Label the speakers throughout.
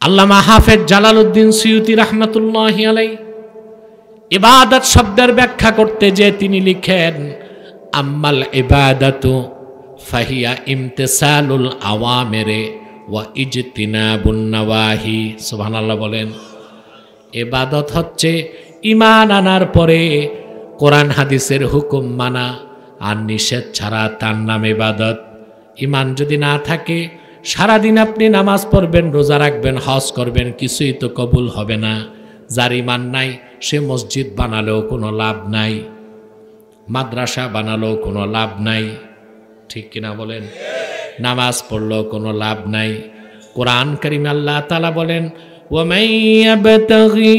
Speaker 1: আল্লামা হাফেজ Jalaluddin Suyuti রাহমাতুল্লাহি আলাইহি ইবাদত শব্দের ব্যাখ্যা করতে যে তিনি লিখেন, আম্মাল ইবাদাতু ফাহিয়া ইমতিসালুল আওয়ামিরি ওয়া ইজতিনাবুন নাওয়াহি। সুবহানাল্লাহ বলেন। ইবাদত হচ্ছে ঈমান আনার পরে কোরআন হাদিসের হুকুম মানা আর নিষেধ ছাড়া, তার নাম ইবাদত। ঈমান যদি না থাকে, সারাদিন আপনি নামাজ পড়বেন, রোজা রাখবেন, হজ করবেন, কিছুই তো কবুল হবে না। যার ঈমান নাই সে মসজিদ বানালেও কোনো লাভ নাই, মাদ্রাসা বানালেও কোনো লাভ নাই, ঠিক কিনা বলেন? নামাজ পড়লেও কোনো লাভ নাই। কোরআন কারীমে আল্লাহ তাআলা বলেন, ওয়ামান ইয়াবতাগি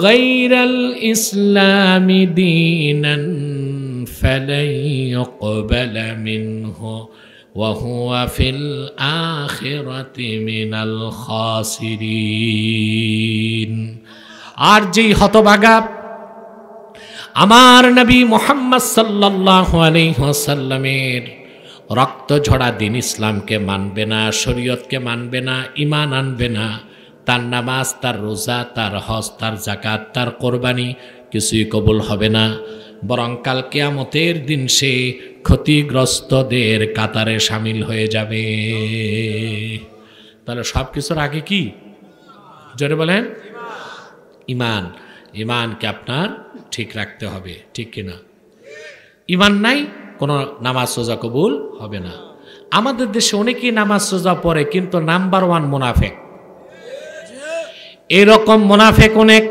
Speaker 1: গায়রাল ইসলামি দীনান ফালান ইউকবালা মিনহু ওয়া হুয়া ফিল আখিরাতি মিনাল খাসিরিন। আর যেই হতভাগা আমার নবী মুহাম্মদ সাল্লাল্লাহু আলাইহি ওয়াসাল্লামের রক্ত ঝরা দিন ইসলামকে মানবে না, শরীয়তকে মানবে না, ঈমান আনবে না, তার নামাজ, তার রোজা, তার হজ, তার যাকাত, তার কোরবানি কিছুই কবুল হবে না। বরং কাল কিয়ামতের দিন সে ক্ষতিগ্রস্তদের কাতারে শামিল হয়ে যাবে। তাহলে সব কিছুর আগে কি? জোরে বলেন, ঈমান। ঈমানকে আপনার ঠিক রাখতে হবে, ঠিক কিনা? ঈমান নাই, কোনো নামাজ রোজা কবুল হবে না। আমাদের দেশে অনেকেই নামাজ রোজা পড়ে, কিন্তু নাম্বার ওয়ান মুনাফেক। এরকম মুনাফেক অনেক।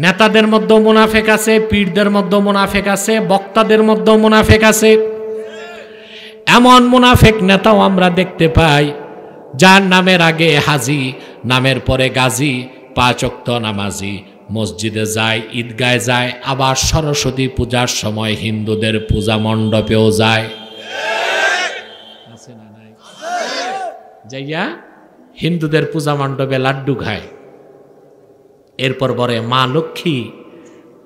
Speaker 1: নেতাদের মধ্যেও মুনাফেক আছে, পীরদের মধ্যেও মুনাফেক আছে, বক্তাদের মধ্যেও মুনাফেক আছে। এমন মুনাফেক নেতাও আমরা দেখতে পাই, যার নামের আগে হাজি, নামের পরে গাজী, 5 ওয়াক্ত নামাজি, মসজিদে যায়, ঈদগায় যায়, আবার সরস্বতী পূজার সময় হিন্দুদের পূজা মণ্ডপেও যায়। আছে না নাই? যাইয়া হিন্দুদের পূজা মণ্ডপে লাড্ডু খায়। এরপর বলে মা লক্ষ্মী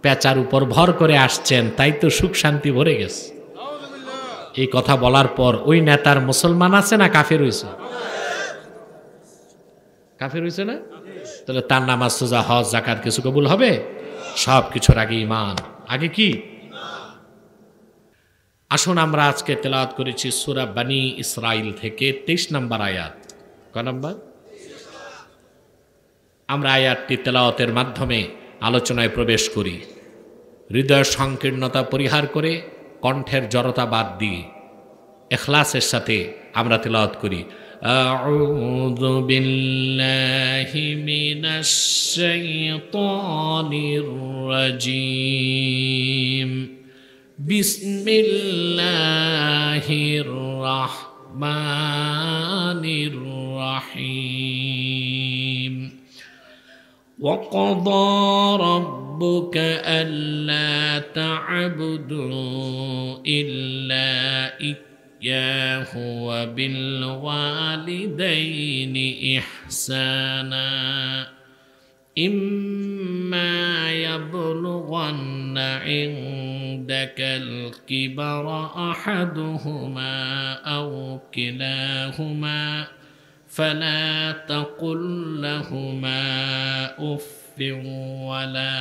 Speaker 1: পেঁচার উপর ভর করে আসছেন, তাই তো সুখ শান্তি ভরে গেছে। এই কথা বলার পর ওই নেতার মুসলমান আছে না কাফের হইছে? কাফের হইছে না? তাহলে তার নামাজ রোজা হজ যাকাত কিছু কবুল হবে? সব কিছুর আগে ঈমান। আগে কি? আসুন আমরা আজকে তেলাওয়াত করেছি সূরা বনী ইসরাইল থেকে 23 নম্বর আয়াত। কয় নম্বর? আমরা আয়াতটি তেলাওয়াতের মাধ্যমে আলোচনায় প্রবেশ করি। হৃদয়ের সংকীর্ণতা পরিহার করে কণ্ঠের জড়তা বাদ দিয়ে ইখলাসের সাথে আমরা তেলাওয়াত করি। আউযু বিল্লাহি মিনাশ শাইতানির রাজীম। বিসমিল্লাহির রাহমানির রাহিম। وقضى ربك ألا تعبدوا إلا إياه وبالوالدين إحسانا إما يبلغن عندك الكبر أحدهما أو كلاهما فلا تقل لهما أف ولا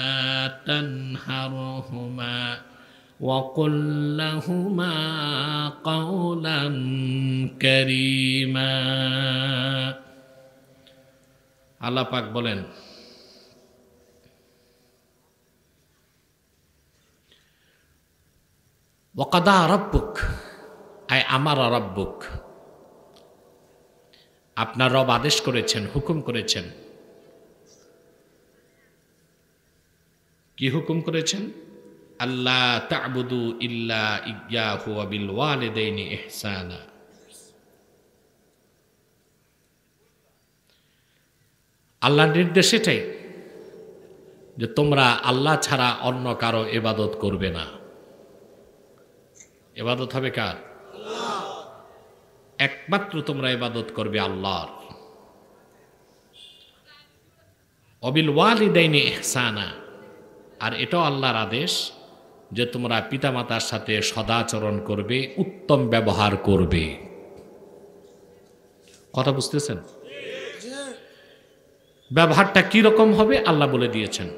Speaker 1: تنهرهما وقل لهما قولا كريما। আল্লাহ পাক বলেন, ওয়াকাদা রাব্বুক, আয় আমার রাব্বুক, আপনার রব আদেশ করেছেন, হুকুম করেছেন। কি হুকুম করেছেন? আল্লাহ তা'বুদু ইল্লা ইয়্যাহু ওয়া বিল ওয়ালিদাইনি ইহসানা। আল্লাহর নির্দেশ এটাই যে তোমরা আল্লাহ ছাড়া অন্য কারো ইবাদত করবে না। ইবাদত হবে কার? একমাত্র তোমরা ইবাদত করবে আল্লাহর। অবিল ওয়ালিদাইনি ইহসানা, আর এটাও আল্লাহর আদেশ যে তোমরা পিতামাতার সাথে সদাচরণ করবে, উত্তম ব্যবহার করবে। কথা বুঝতেছেন? ব্যবহারটা কি রকম হবে আল্লাহ বলে দিয়েছেন,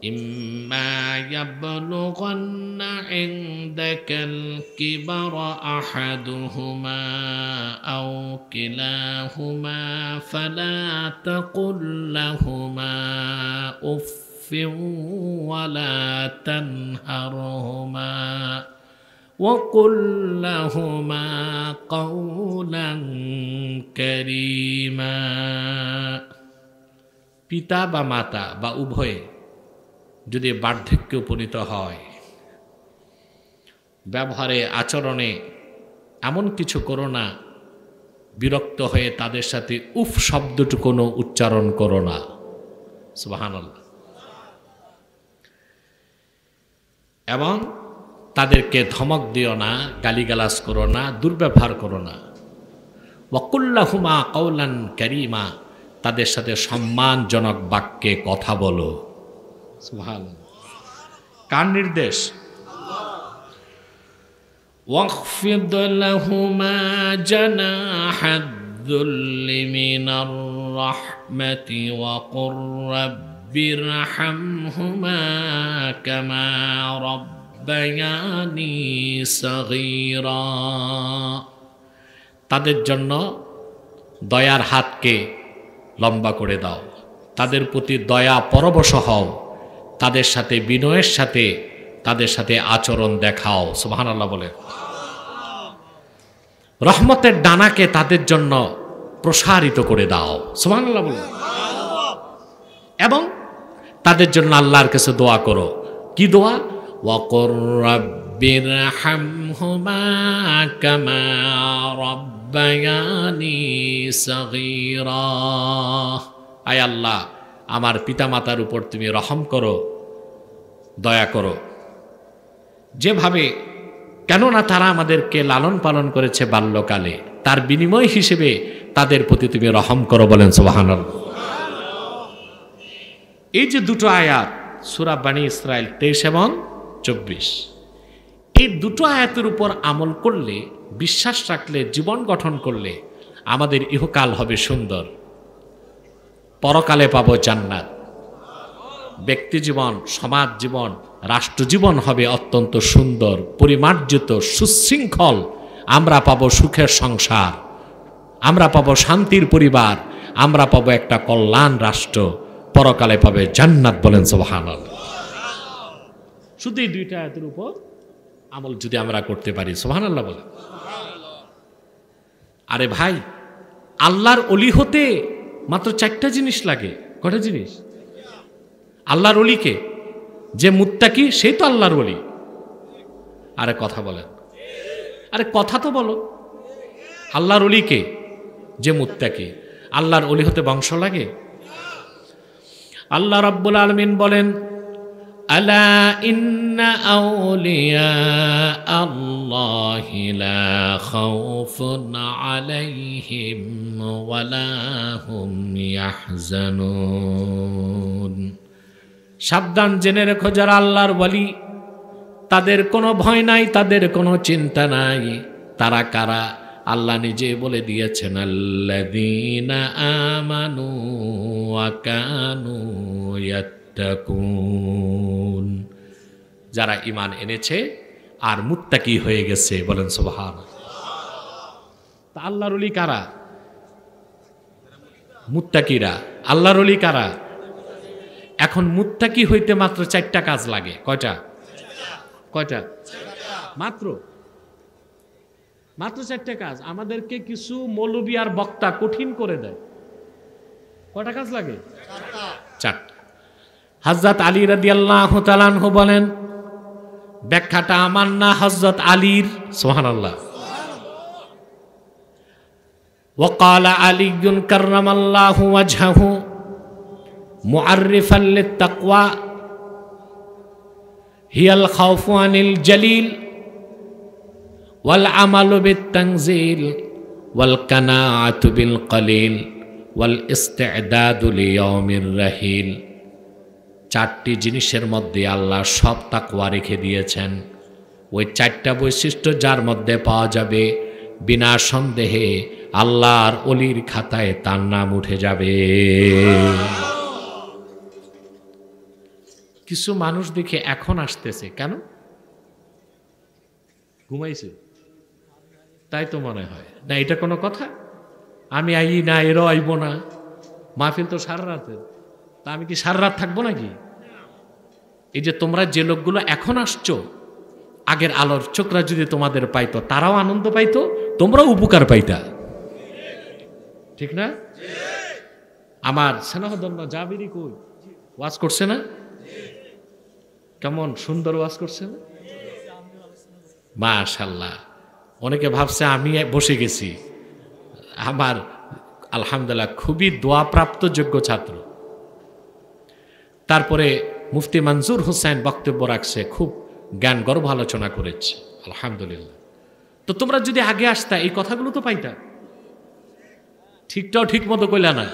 Speaker 1: ইম্মা ইয়াবলুগান্না ইনদাকাল কিবারা আহাদুহুমা আও কিলাহুমা ফালা তাকুল লাহুমা উফফিন ওয়ালা তানহারহুমা وقل لهما قولا كريما। পিতা বা মাতা বা উভয়ে যদি বার্ধক্যে উপনীত হয়, ব্যবহারে আচরণে এমন কিছু করো না, বিরক্ত হয়ে তাদের সাথে উফ শব্দটুকুনো উচ্চারণ করো না। সুবহানাল্লাহ। এবং তাদেরকে ধমক দিও না, গালিগালাজ করো না, দুর্ব্যবহার করো না। ওয়াকুল্লাহুমা কাওলান কারীমা, তাদের সাথে সম্মানজনক বাক্যে কথা বলো। সুবহানাল্লাহ। কার নির্দেশ? ওয়াখফিদ লাহুমা জানাহাদ যুল্লি মিনার রাহমাতি ওয়া কুর রাব্বিরহামহুমা কামা রাব্বায়ানি সগীরা। তাদের জন্য দয়ার হাতকে লম্বা করে দাও, তাদের প্রতি দয়া পরবশ হও, তাদের সাথে বিনয়ের সাথে তাদের সাথে আচরণ দেখাও। সুবহানাল্লাহ বলে। রহমতের ডানাকে তাদের জন্য প্রসারিত করে দাও। সুবহানাল্লাহ বলে। এবং তাদের জন্য আল্লাহর কাছে দোয়া করো। কি দোয়া? ওয়াকুর রাব্বিরহামহুমা কামা রাব্বায়ানি সগীরা। আয় আল্লাহ, আমার পিতামাতার উপর তুমি রহম করো, দয়া করো, যেভাবে, কেননা তারা আমাদেরকে লালন পালন করেছে বাল্যকালে, তার বিনিময় হিসেবে তাদের প্রতি তুমি রহম করো। বলেন সুবহানাল্লাহ। এই যে দুটো আয়াত সূরা বনী ইসরাইল 23 এবং 24, এই দুটো আয়াতের উপর আমল করলে, বিশ্বাস রাখলে, জীবন গঠন করলে আমাদের ইহকাল হবে সুন্দর, পরকালে পাবো জান্নাত। ব্যক্তি জীবন, সমাজ জীবন, রাষ্ট্র জীবন হবে অত্যন্ত সুন্দর, পরিমার্জিত, সুশৃঙ্খল। আমরা পাবো সুখের সংসার, আমরা পাবো শান্তির পরিবার, আমরা পাবো একটা কল্যাণ রাষ্ট্র, পরকালে পাবে জান্নাত। বলেন সুবহানাল্লাহ। শুধু এই দুইটা আয়াতের উপর আমল যদি আমরা করতে পারি, সুবহানাল্লাহ বলেন। আরে ভাই, আল্লাহর ওলি হতে মাত্র 4টা জিনিস লাগে। কটা জিনিস? আল্লাহর ওলিকে, যে মুত্তাকি সেই তো আল্লাহর ওলি। আরে কথা বলেন, আরে কথা তো বলো। আল্লাহর ওলিকে, যে মুত্তাকি। আল্লাহর ওলি হতে বংশ লাগে? আল্লাহ রাব্বুল আলামিন বলেন, আলা ইন্না আউলিয়া আল্লাহি লা খাউফুন আলাইহিম ওয়ালা হুম ইয়াহজানুন। সাবধান, জেনে রেখো, যারা আল্লাহর ওয়ালি তাদের কোনো ভয় নাই, তাদের কোনো চিন্তা নাই। তারা কারা? আল্লাহ নিজে বলে দিয়েছেন, আল্লাযীনা আমানু ওয়া কানু ইয়াত্তাকুন। যারা ঈমান এনেছে আর মুত্তাকি হয়ে গেছে। বলেন সুবহানাল্লাহ। তা আল্লাহর ওলি কারা? মুত্তাকিরা। আল্লাহর ওলি কারা? এখন মুত্তাকি হইতে মাত্র 4টা কাজ লাগে। কয়টা? কয়টা? মাত্র 4টা কাজ। আমাদেরকে কিছু মৌলবী আর বক্তা কঠিন করে দেয়। কয়টা কাজ লাগে? 4টা। হযরত আলী রাদিয়াল্লাহু তাআলা আনহু বলেন, ব্যাখ্যাটা আমার না, হযরত আলীর। সুবহানাল্লাহ। وقال علي كرم الله وجهه معرفا للتقوى هي الخوف عن الجليل والعمل بالتنزيل والقناعة بالقليل والاستعداد ليوم الرحيل। 4টি জিনিসের মধ্যে আল্লাহ সব তাকওয়া রেখে দিয়েছেন। ওই 4টা বৈশিষ্ট্য যার মধ্যে পাওয়া যাবে, বিনা সন্দেহে আল্লাহর ওলির খাতায় তার নাম উঠে যাবে। কিছু মানুষ দেখে এখন আসতেছে, কেন? ঘুমাইছে তাই তো মনে হয় না। এটা কোনো কথা? আমি আই না, এরও আইব না, মাহফিল তো সারা রাতের, তা আমি কি সারা রাত থাকবো নাকি? এই যে তোমরা যে লোকগুলো এখন আসছো, আগের আলোর চোখরা যদি তোমাদের পাইতো, তারাও আনন্দ পাইতো, তোমরাও উপকার পাইতা, ঠিক না? আমার স্নেহধন্য জাবিরি কই ওয়াজ করছে না? কেমন সুন্দর ওয়াজ করছে না? মাশাআল্লাহ। অনেকে ভাবছে আমি বসে গেছি। আমার আলহামদুলিল্লাহ খুবই দোয়াপ্রাপ্ত যোগ্য ছাত্র। তারপরে মুফতি মনজুর হোসেন বক্তব্য রাখছে, খুব জ্ঞান গর্ভ আলোচনা করেছে, আলহামদুলিল্লাহ। তো তোমরা যদি আগে আসতা এই কথাগুলো তো পাইতা। ঠিকটাও ঠিক মতো কইলা না,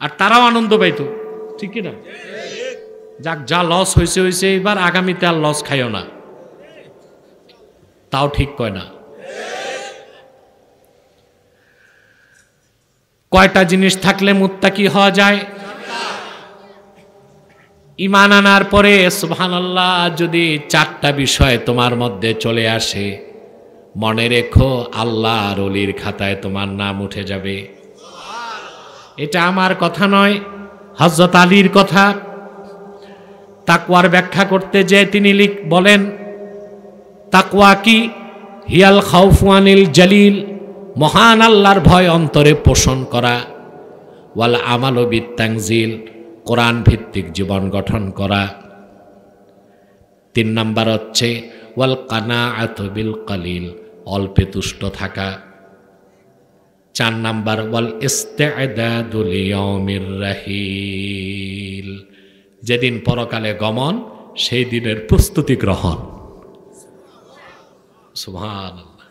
Speaker 1: আর তারাও আনন্দ পাইতো, ঠিক না? যাক, যা লস হয়েছে হয়েছে, এবার আগামীতে আর লস খাইও না, তাও ঠিক কয় না। কয়টা জিনিস থাকলে মুত্তাকি হওয়া যায়? ঈমান আনার পরে সুবহানাল্লাহ যদি 4টা বিষয় তোমার মধ্যে চলে আসে, মনে রেখো আল্লাহর ওলির খাতায় তোমার নাম উঠে যাবে। এটা আমার কথা নয়, হযরত আলীর কথা। তাকওয়ার ব্যাখ্যা করতে যে তিনি বলেন, তাকওয়া কি? হিয়াল খাউফু আনিল জালিল, মহান আল্লাহর ভয় অন্তরে পোষণ করা। ওয়াল আমালু বিত্তানজিল, কোরআন ভিত্তিক জীবন গঠন করা। 3 নাম্বার হচ্ছে ওয়াল কানাআতু বিল কালিল, অল্পে তুষ্ট থাকা। 4 নাম্বার ওয়াল ইস্তিআদাদু লিয়াউমির রাহিল, যেদিন পরকালে গমন সেই দিনের প্রস্তুতি গ্রহণ। সুবহানাল্লাহ।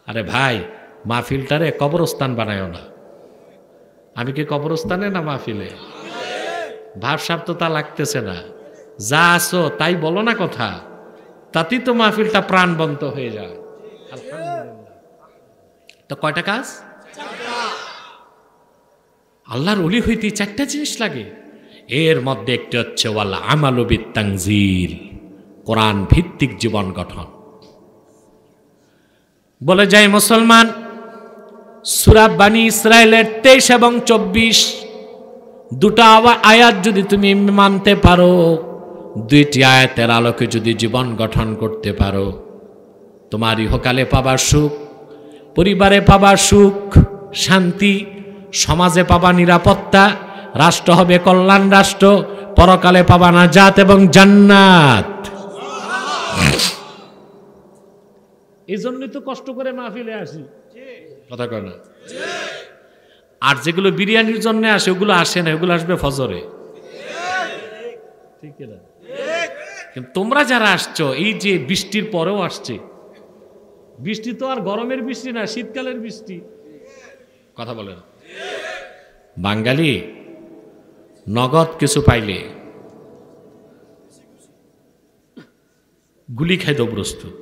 Speaker 1: আরে ভাই, মাহফিলটারে কবরস্থান বানায়ও না। আমি কি কবরস্থানে না মাহফিলে? ভাবসাব তো তা লাগতেছে না। যা আসো তাই বলো না কথা, তাতেই তো মাহফিলটা প্রাণবন্ত হয়ে যায়। আলহামদুলিল্লাহ। তো কয়টা কাজ? আল্লাহর ওলি হইতে 4টা জিনিস লাগে। এর মধ্যে একটি হচ্ছে ওয়াল আমালু বিত্তানজিল, কোরআন ভিত্তিক জীবন গঠন। বলে যায় মুসলমান, সূরা বানী ইসরাইলের 23 এবং 24 দুটা আয়াত যদি তুমি মানতে পারো, 2টি আয়াতের আলোকে যদি জীবন গঠন করতে পারো, তোমার ইহকালে পাবার সুখ, পরিবারে পাবার সুখ শান্তি, সমাজে পাবা নিরাপত্তা, রাষ্ট্র হবে কল্যাণ রাষ্ট্র, পরকালে পাবা নাজাত এবং জান্নাত। এই জন্যই তো কষ্ট করে মাহফিলে আসি, কথা কয় না? আর যেগুলো বিরিয়ানির জন্য আসে ওগুলো আসে না, ওগুলো আসবে ফজরে, ঠিক না? কিন্তু তোমরা যারা আসছো, এই যে বৃষ্টির পরেও আসছে, বৃষ্টি তো আর গরমের বৃষ্টি না, শীতকালের বৃষ্টি, কথা বলেন। বাঙালি নগদ কিছু পাইলে গুলি খাইতে প্রস্তুত,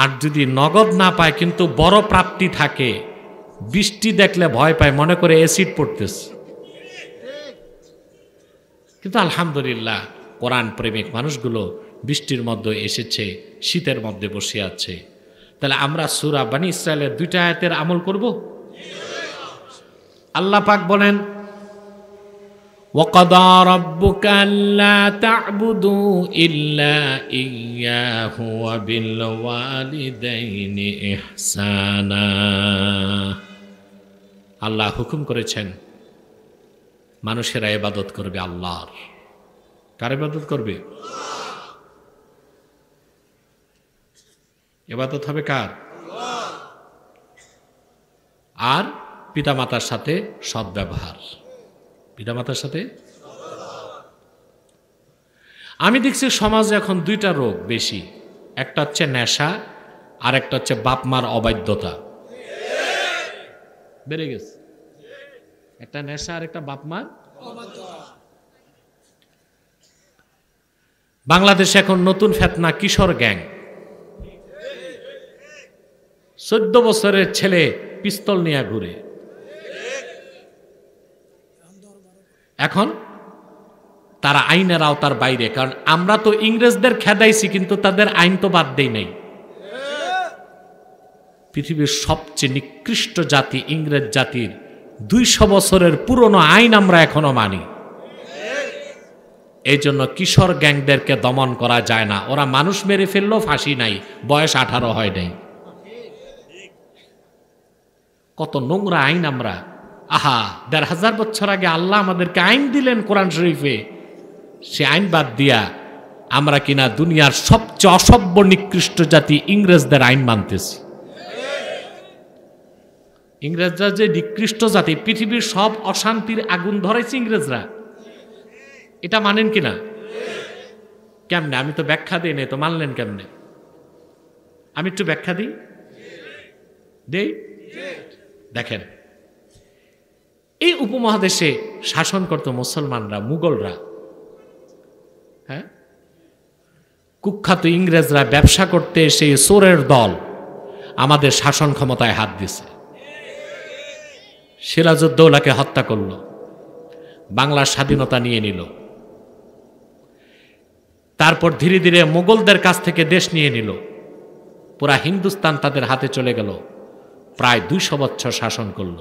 Speaker 1: আর যদি নগদ না পায় কিন্তু বড় প্রাপ্তি থাকে, বৃষ্টি দেখলে ভয় পায়, মনে করে অ্যাসিড পড়তেছে। কিন্তু আলহামদুলিল্লাহ কোরআন প্রেমিক মানুষগুলো বৃষ্টির মধ্যে এসেছে, শীতের মধ্যে বসে আছে। তাহলে আমরা সূরা বানী ইসরাইলের 2টা আয়াতের আমল করব। আল্লাহ পাক বলেন, ওয়াকাদা রাব্বুকা আল্লা তা'বুদু ইল্লা ইয়্যাহু ওয়া বিল ওয়ালিদাইনি ইহসানা। আল্লাহ হুকুম করেছেন মানুষেরা ইবাদত করবে আল্লাহর। কার ইবাদত করবে? ইবাদত হবে কার? আর পিতামাতার সাথে সদ্ব্যবহার। পিতামাতার সাথে আমি দেখছি সমাজে এখন 2টা রোগ বেশি, একটা হচ্ছে নেশা, আর একটা হচ্ছে বাপ মার অবাধ্যতা। বেড়ে গেছে একটা নেশা আর একটা বাপ মার। বাংলাদেশে এখন নতুন ফেতনা কিশোর গ্যাং, 14 বছরের ছেলে পিস্তল নিয়ে ঘুরে। এখন তারা আইনের আওতার বাইরে, কারণ আমরা তো ইংরেজদের খেদাইছি কিন্তু তাদের আইন তো বাদ দেই নাই। পৃথিবীর সবচেয়ে নিকৃষ্ট জাতি ইংরেজ জাতির 200 বছরের পুরনো আইন আমরা এখনো মানি। এই জন্য কিশোর গ্যাংদেরকে দমন করা যায় না। ওরা মানুষ মেরে ফেললেও ফাঁসি নাই, বয়স 18 হয় নাই। কত নোংরা আইন আমরা। আহা, 1500 বছর আগে আল্লাহ আমাদেরকে আইন দিলেন কোরআন শরীফে, সে আইন বাদ দিয়া আমরা কিনা দুনিয়ার সবচেয়ে অসভ্য নিকৃষ্ট জাতি ইংরেজদের আইন মানতেছি। ইংরেজরা যে নিকৃষ্ট জাতি, পৃথিবীর সব অশান্তির আগুন ধরাইছে ইংরেজরা, এটা মানেন কিনা? কেমনে? আমি তো ব্যাখ্যা দিই নাই, তো মানলেন কেমনে? আমি একটু ব্যাখ্যা দিই। দেখেন, এই উপমহাদেশে শাসন করত মুসলমানরা, মুঘলরা। হ্যাঁ, কুখ্যাত ইংরেজরা ব্যবসা করতে এসে চোরের দল আমাদের শাসন ক্ষমতায় হাত দিছে। সিরাজউদ্দৌলাকে হত্যা করল, বাংলার স্বাধীনতা নিয়ে নিল, তারপর ধীরে ধীরে মোগলদের কাছ থেকে দেশ নিয়ে নিল, পুরা হিন্দুস্তান তাদের হাতে চলে গেল, প্রায় 200 বছর শাসন করল।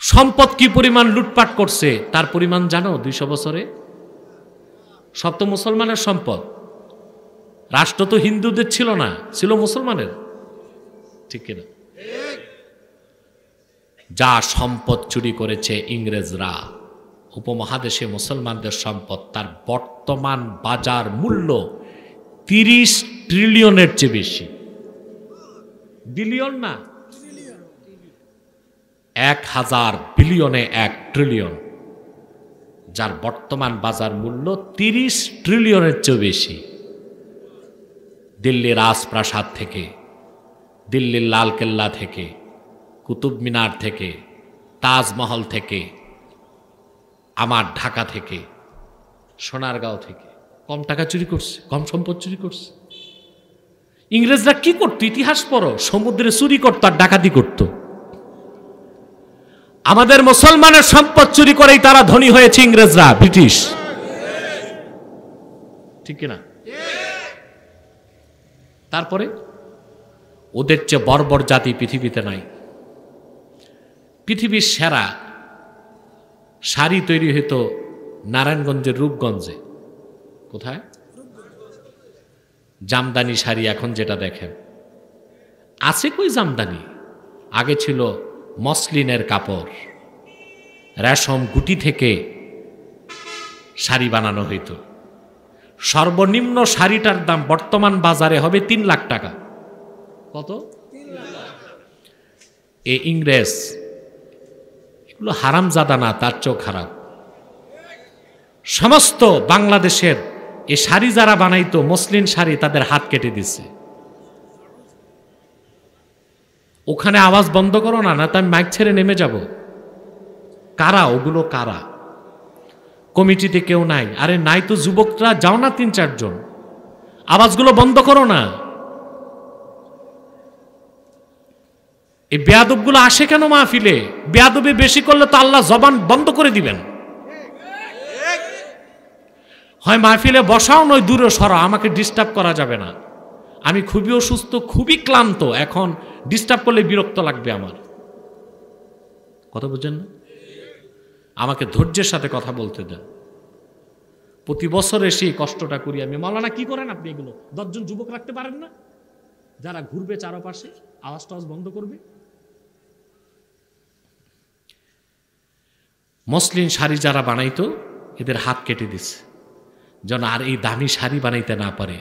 Speaker 1: সম্পদ কি পরিমাণ লুটপাট করছে তার পরিমাণ জানো? 200 বছরে সব তো মুসলমানের সম্পদ। রাষ্ট্র তো হিন্দুদের ছিল না, ছিল মুসলমানের, ঠিক কিনা? যা সম্পদ চুরি করেছে ইংরেজরা উপমহাদেশে মুসলমানদের সম্পদ, তার বর্তমান বাজার মূল্য 30 ট্রিলিয়নের চেয়ে বেশি। বিলিয়ন না, 1000 বিলিয়নে 1 ট্রিলিয়ন, যার বর্তমান বাজার মূল্য 30 ট্রিলিয়নের চেয়ে বেশি। দিল্লির রাজপ্রাসাদ থেকে, দিল্লির লালকেল্লা থেকে, কুতুব মিনার থেকে, তাজমহল থেকে, আমার ঢাকা থেকে, সোনারগাঁও থেকে কম টাকা চুরি করছে, কম সম্পদ চুরি করছে। ইংরেজরা কি করতো? ইতিহাস পড়ো। সমুদ্রে চুরি করতো আর ডাকাতি করতো। আমাদের মুসলমানের সম্পদ চুরি করেই তারা ধনী হয়েছে ইংরেজরা, ব্রিটিশ, ঠিক কিনা? তারপরে ওদের চেয়ে বর্বর জাতি পৃথিবীতে নাই। পৃথিবীর সেরা শাড়ি তৈরি হতো নারায়ণগঞ্জের রূপগঞ্জে। কোথায়? জামদানি শাড়ি। এখন যেটা দেখেন, আছে কই জামদানি? আগে ছিল মসলিনের কাপড়, রেশম গুটি থেকে শাড়ি বানানো হইত। সর্বনিম্ন শাড়িটার দাম বর্তমান বাজারে হবে 3 লাখ টাকা। কত? এ ইংরেজ এগুলো হারামজাদা না, তার চোখ খারাপ। সমস্ত বাংলাদেশের এ শাড়ি যারা বানাইতো, মসলিন শাড়ি, তাদের হাত কেটে দিছে। ওখানে আওয়াজ বন্ধ করো না, না তো আমি মাইক ছেড়ে নেমে যাব। কারা ওগুলো? কারা? কমিটিতে কেউ নাই? আরে নাই তো, যুবকরা যাও না 3-4 জন, আওয়াজগুলো বন্ধ করো না। এই বেয়াদবগুলো আসে কেন মাহফিলে? বেয়াদবি বেশি করলে তো আল্লাহ জবান বন্ধ করে দিবেন। হয় মাহফিলে বসাও, নয় দূরে সরাও, আমাকে ডিস্টার্ব করা যাবে না। আমি খুবই অসুস্থ, খুবই ক্লান্ত, এখন ডিস্টার্ব করলে বিরক্ত লাগবে আমার। কথা বুঝছেন না? আমাকে ধৈর্যের সাথে কথা বলতে দেন। প্রতি বছর এসে কষ্টটা করি আমি। মাওলানা কি করেন আপনি এগুলো? 10 জন যুবক রাখতে পারেন না, যারা ঘুরবে চারপাশে, আওয়াজ টাওয়াজ বন্ধ করবে। মসলিন শাড়ি যারা বানাইতো, এদের হাত কেটে দিছে যেন আর এই দামি শাড়ি বানাইতে না পারে।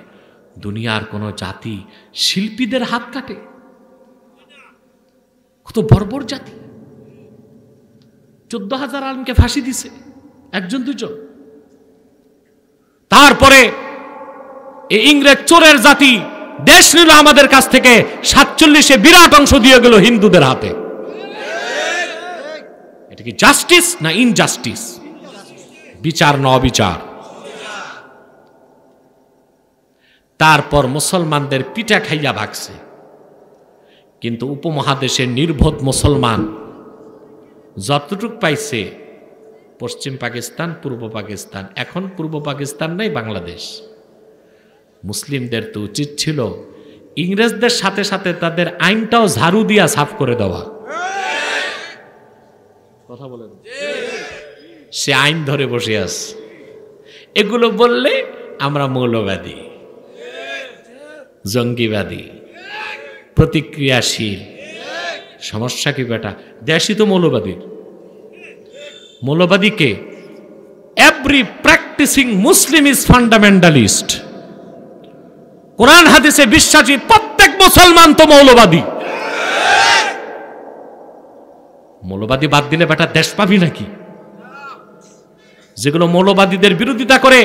Speaker 1: দুনিয়ার কোন জাতি শিল্পীদের হাত কাটে? কত বর্বর জাতি! 14,000 আলেমকে ফাঁসি দিছে, 1-2 জন। তারপরে এই ইংরেজ চোরের জাতি দেশ নিল আমাদের কাছ থেকে, 47-এ বিরাট অংশ দিয়ে গেল হিন্দুদের হাতে। এটা কি জাস্টিস না ইনজাস্টিস? বিচার না অবিচার? তারপর মুসলমানদের পিঠা খাইয়া ভাগছে। কিন্তু উপমহাদেশের নির্বোধ মুসলমান যতটুক পাইছে পশ্চিম পাকিস্তান, পূর্ব পাকিস্তান, এখন পূর্ব পাকিস্তান নাই, বাংলাদেশ। মুসলিমদের তো উচিত ছিল ইংরেজদের সাথে সাথে তাদের আইনটাও ঝাড়ু দিয়া সাফ করে দেওয়া। কথা বলেন, সে আইন ধরে বসে আছে। এগুলো বললে আমরা মৌলবাদী, জঙ্গিবাদী, প্রতিক্রিয়াশীল। সমস্যা কি বেটা? দেশই তো মৌলবাদীর। মৌলবাদীকে every practising Muslim is fundamentalist. কোরআন হাদিসে বিশ্বাসী প্রত্যেক মুসলমান তো মৌলবাদী। মৌলবাদী বাদ দিলে বেটা দেশ পাবি নাকি? যেগুলো মৌলবাদীদের বিরোধিতা করে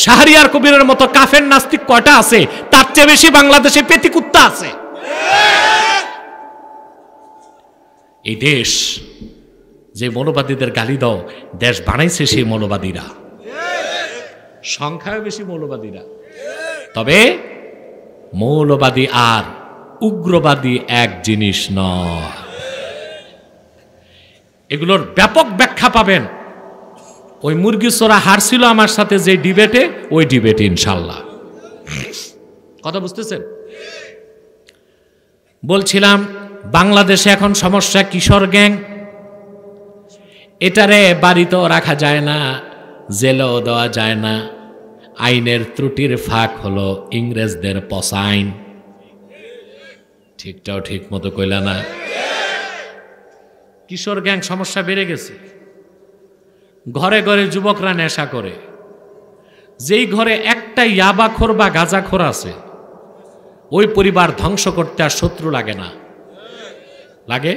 Speaker 1: শাহরিয়ার কবিরের মতো কাফের নাস্তিক কয়টা আছে? তার চেয়ে বেশি বাংলাদেশে পেতিকুত্তা আছে। এই দেশ যে মৌলবাদীদের গালি দাও, দেশ বানাইছে সেই মৌলবাদীরা, সংখ্যায় বেশি মৌলবাদীরা। তবে মৌলবাদী আর উগ্রবাদী এক জিনিস নয়। এগুলোর ব্যাপক ব্যাখ্যা পাবেন ওই মুরগি চোরা হারছিল আমার সাথে যে ডিবেটে, ওই ডিবেটে ইনশাল্লাহ। কথা বুঝতেছেন? বলছিলাম বাংলাদেশে এখন সমস্যা কিশোর গ্যাং। এটারে বাড়িতেও রাখা যায় না, জেলেও দেওয়া যায় না। আইনের ত্রুটির ফাঁক হলো ইংরেজদের পচা আইন। ঠিকটাও ঠিক মতো কইলা না? কিশোর গ্যাং সমস্যা বেড়ে গেছে। ঘরে ঘরে যুবকরা নেশা করে। যেই ঘরে একটা ইয়াবাখোর বা গাঁজাখোর আছে, ওই পরিবার ধ্বংস করতে আর শত্রু লাগে না। লাগে?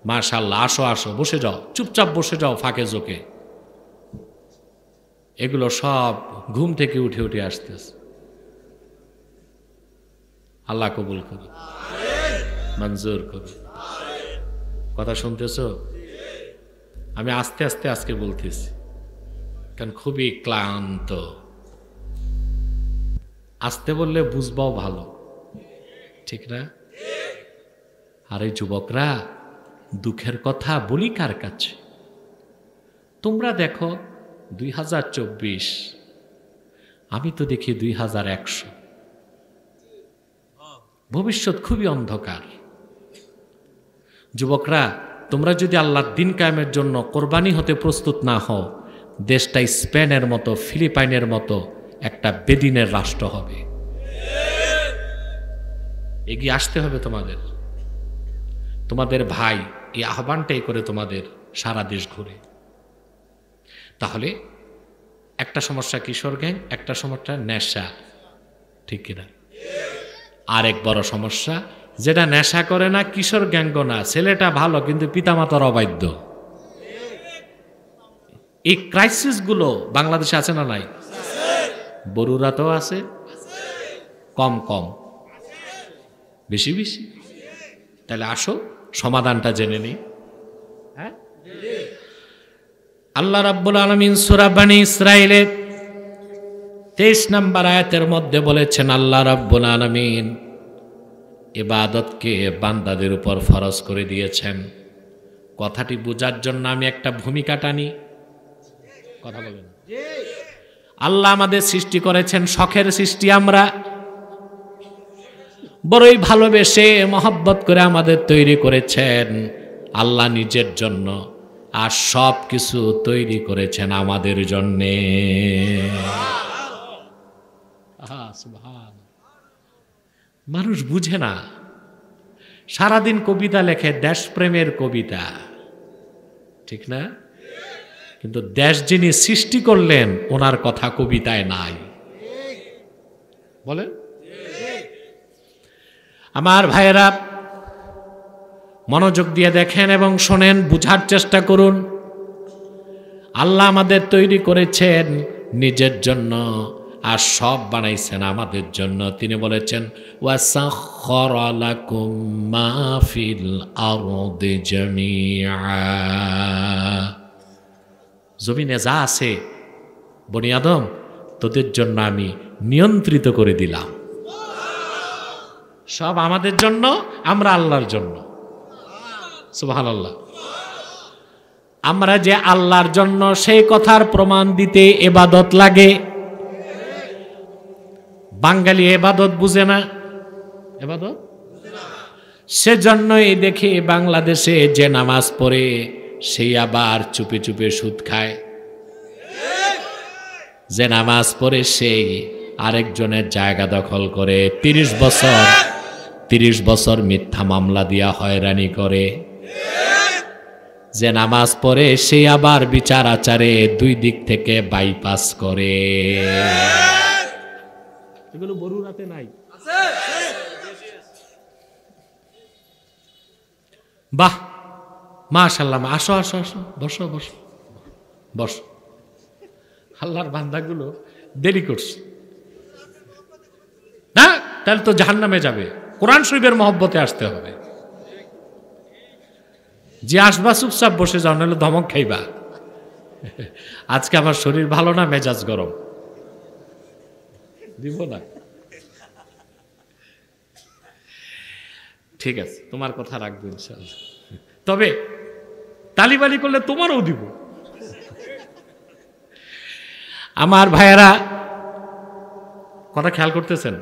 Speaker 1: মাশাআল্লাহ, আসো আসো, বসে যাও, চুপচাপ বসে যাও ফাঁকে জোকে। এগুলো সব ঘুম থেকে উঠে উঠে আসতেছে। আল্লাহ কবুল করুন, মঞ্জুর করুন। কথা শুনতেছ? আমি আস্তে আস্তে আজকে বলতেছি, কারণ খুবই ক্লান্ত। আস্তে বললে বুঝবাও ভালো, ঠিক না? আর এই যুবকরা, দুঃখের কথা বলি কার কাছে? তোমরা দেখো 2024, আমি তো দেখি 2100। ভবিষ্যৎ খুবই অন্ধকার। যুবকরা, তোমরা যদি আল্লাহর দ্বীন কায়েমের জন্য কোরবানি হতে প্রস্তুত না হও, দেশটা স্পেনের মতো, ফিলিপাইনের মতো একটা বেদিনের রাষ্ট্র হবে। এগিয়ে আসতে হবে তোমাদের। তোমাদের ভাই এই আহ্বানটাই করে তোমাদের সারা দেশ ঘুরে। তাহলে একটা সমস্যা কিশোর গ্যাং, একটা সমস্যা নেশা, ঠিক কিনা? আরেক বড় সমস্যা, যেটা নেশা করে না, কিশোর গ্যাঙ্গ না, ছেলেটা ভালো কিন্তু পিতামাতার অবাধ্য। এই ক্রাইসিসগুলো বাংলাদেশে আছে না নাই? বরুরাতেও আছে, কম কম, বেশি বেশি। তাহলে আসো সমাধানটা জেনে নিই। হ্যাঁ, আল্লাহ রাব্বুল আলামিন সূরা বনী ইসরাঈলের 23 নম্বর আয়াতের মধ্যে বলেছেন, আল্লাহ রাব্বুল আলামিন ইবাদতকে বান্দাদের উপর ফরজ করে দিয়েছেন। কথাটি বোঝার জন্য আমি একটা ভূমিকা টানি। কথা বলেন। আল্লাহ আমাদের সৃষ্টি করেছেন, শখের সৃষ্টি আমরা, বড়ই ভালোবেসে মহব্বত করে আমাদের তৈরি করেছেন আল্লাহ নিজের জন্য, আর সব কিছু তৈরি করেছেন আমাদের জন্যে। মানুষ বুঝে না, সারাদিন কবিতা লেখে, দেশপ্রেমের কবিতা, ঠিক না? কিন্তু দেশ যিনি সৃষ্টি করলেন, ওনার কথা কবিতায় নাই। বলেন আমার ভাইয়েরা, মনোযোগ দিয়ে দেখেন এবং শোনেন, বুঝার চেষ্টা করুন। আল্লাহ আমাদের তৈরি করেছেন নিজের জন্য, আর সব বানাইছেন আমাদের জন্য। তিনি বলেছেন, ওয়াসাখখারা লাকুম মা ফিল আরদি জামিআ। জমিনে যা আছে বনি আদম, তোদের জন্য আমি নিয়ন্ত্রিত করে দিলাম। সব আমাদের জন্য, আমরা আল্লাহর জন্য। সুবহানাল্লাহ। আমরা যে আল্লাহর জন্য, সেই কথার প্রমাণ দিতে ইবাদত লাগে। বাঙালি ইবাদত বুঝে না, ইবাদত সেজন্যই দেখি বাংলাদেশে যে নামাজ পড়ে সেই আবার চুপে চুপে সুদ খায়, যে নামাজ পড়ে সেই আরেকজনের জায়গা দখল করে 30 বছর মিথ্যা মামলা দিয়া হয়রানি করে, যে নামাজ পড়ে সেই আবার বিচার আচারে 2 দিক থেকে বাইপাস করে। এগুলো বরুরাতে নাই? বাহ, মাশাআল্লাহ। আসো আসো আসো, বসো বসো বসো। আল্লাহর বান্দাগুলো দেরি করছে না, তাহলে তো জাহান্নামে যাবে। কোরআন শরীফের মহব্বতে আসতে হবে। যে আসবা চুপচাপ বসে যাও, নাহলে ধমক খাইবা। আজকে আমার শরীর ভালো না, মেজাজ গরম, দিব না। ঠিক আছে, তোমার কথা রাখবো ইনশাআল্লাহ। তবে তালিবালি করলে তোমারও দিব। আমার ভাইয়েরা, কথা খেয়াল করতেছেন?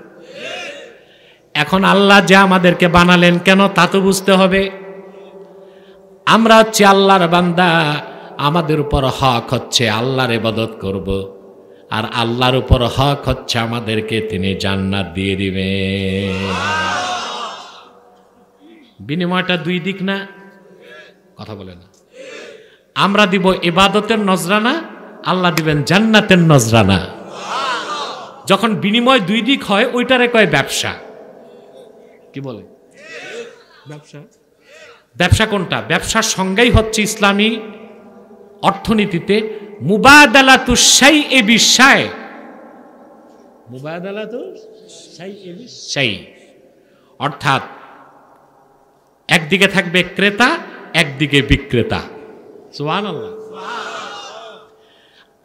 Speaker 1: এখন আল্লাহ যে আমাদেরকে বানালেন কেন তা তো বুঝতে হবে। আমরা হচ্ছে আল্লাহর বান্দা, আমাদের উপর হক হচ্ছে আল্লাহর ইবাদত করব, আর আল্লাহর উপর হক হচ্ছে আমাদেরকে তিনি জান্নাত দিয়ে দিবেন। বিনিময়টা 2 দিক না? কথা বলে না। আমরা দিব ইবাদতের নজরানা, আল্লাহ দিবেন জান্নাতের নজরানা। যখন বিনিময় 2 দিক হয়, ওইটারে কয় ব্যবসা। কি বলে? ব্যবসা। ব্যবসা কোনটা? ব্যবসার সংজ্ঞাই হচ্ছে ইসলামী অর্থনীতিতে মুবাদালাতুশ শাইই বিশাই। মুবাদালাতুশ শাইই বিশাই, অর্থাৎ একদিকে থাকবে ক্রেতা, একদিকে বিক্রেতা। সুবহানাল্লাহ।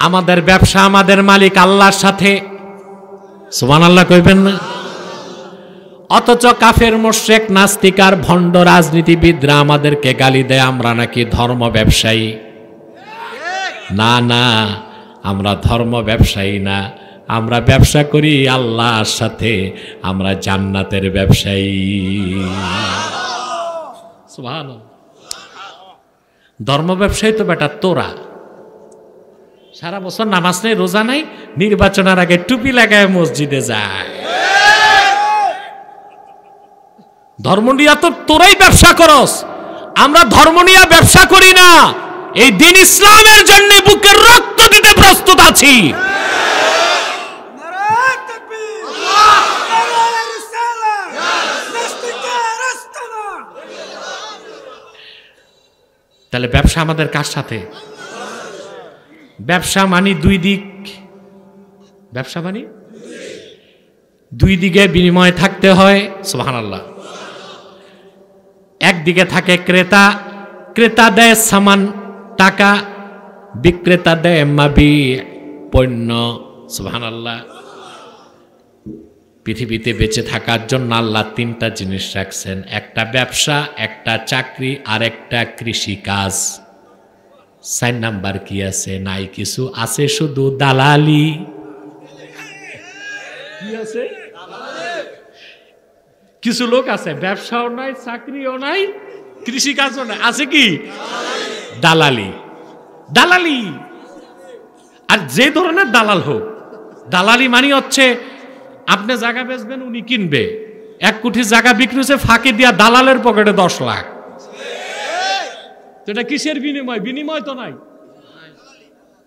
Speaker 1: আমাদের ব্যবসা, আমাদের মালিক আল্লাহর সাথে। সুবহানাল্লাহ কইবেন না? অথচ কাফের, মুশরিক, নাস্তিক আর ভণ্ড রাজনীতিবিদরা আমাদেরকে গালি দেয় আমরা নাকি ধর্ম ব্যবসায়ী। না না, আমরা ধর্ম ব্যবসায়ী না, আমরা ব্যবসা করি আল্লাহর সাথে, আমরা জান্নাতের ব্যবসায়ী। সুবহানাল্লাহ। ধর্ম ব্যবসায়ী তো বেটা তোরা। সারা বছর নামাজ নেই, রোজা নাই, নির্বাচনের আগে টুপি লাগায় মসজিদে যায়। ধর্ম নিয়ে তো তোরাই ব্যবসা করস, আমরা ধর্ম নিয়ে ব্যবসা করি না। এই দিন ইসলামের জন্য বুকের রক্ত দিতে প্রস্তুত আছি। তাহলে ব্যবসা আমাদের কার সাথে? ব্যবসা মানে 2 দিক। ব্যবসা মানে 2 দিকে বিনিময় থাকতে হয়। সুবহানাল্লাহ। একদিকে থাকে ক্রেতা, ক্রেতা দেয় সামান টাকা, বিক্রেতা দেয় মাবি পণ্য। সুবহানাল্লাহ। পৃথিবীতে বেঁচে থাকার জন্য আল্লাহ 3টা জিনিস রাখছেন, একটা ব্যবসা, একটা চাকরি, আর একটা কৃষি কাজ। 4 নাম্বার কি আছে? নাই কিছু, আছে শুধু দালালি। কি আছে? কিছু লোক আছে ব্যবসাও নাই, চাকরিও নাই, কৃষি কাজও নাই, আছে কি? দালালি। দালালি। আর যে ধরনের দালাল হোক, দালালি মানে হচ্ছে আপনি জায়গা বেচবেন, উনি কিনবে। 1 কোটি জায়গা বিক্রি হচ্ছে, ফাঁকি দিয়া দালালের পকেটে 10 লাখ। এটা কিসের বিনিময়? বিনিময় তো নাই,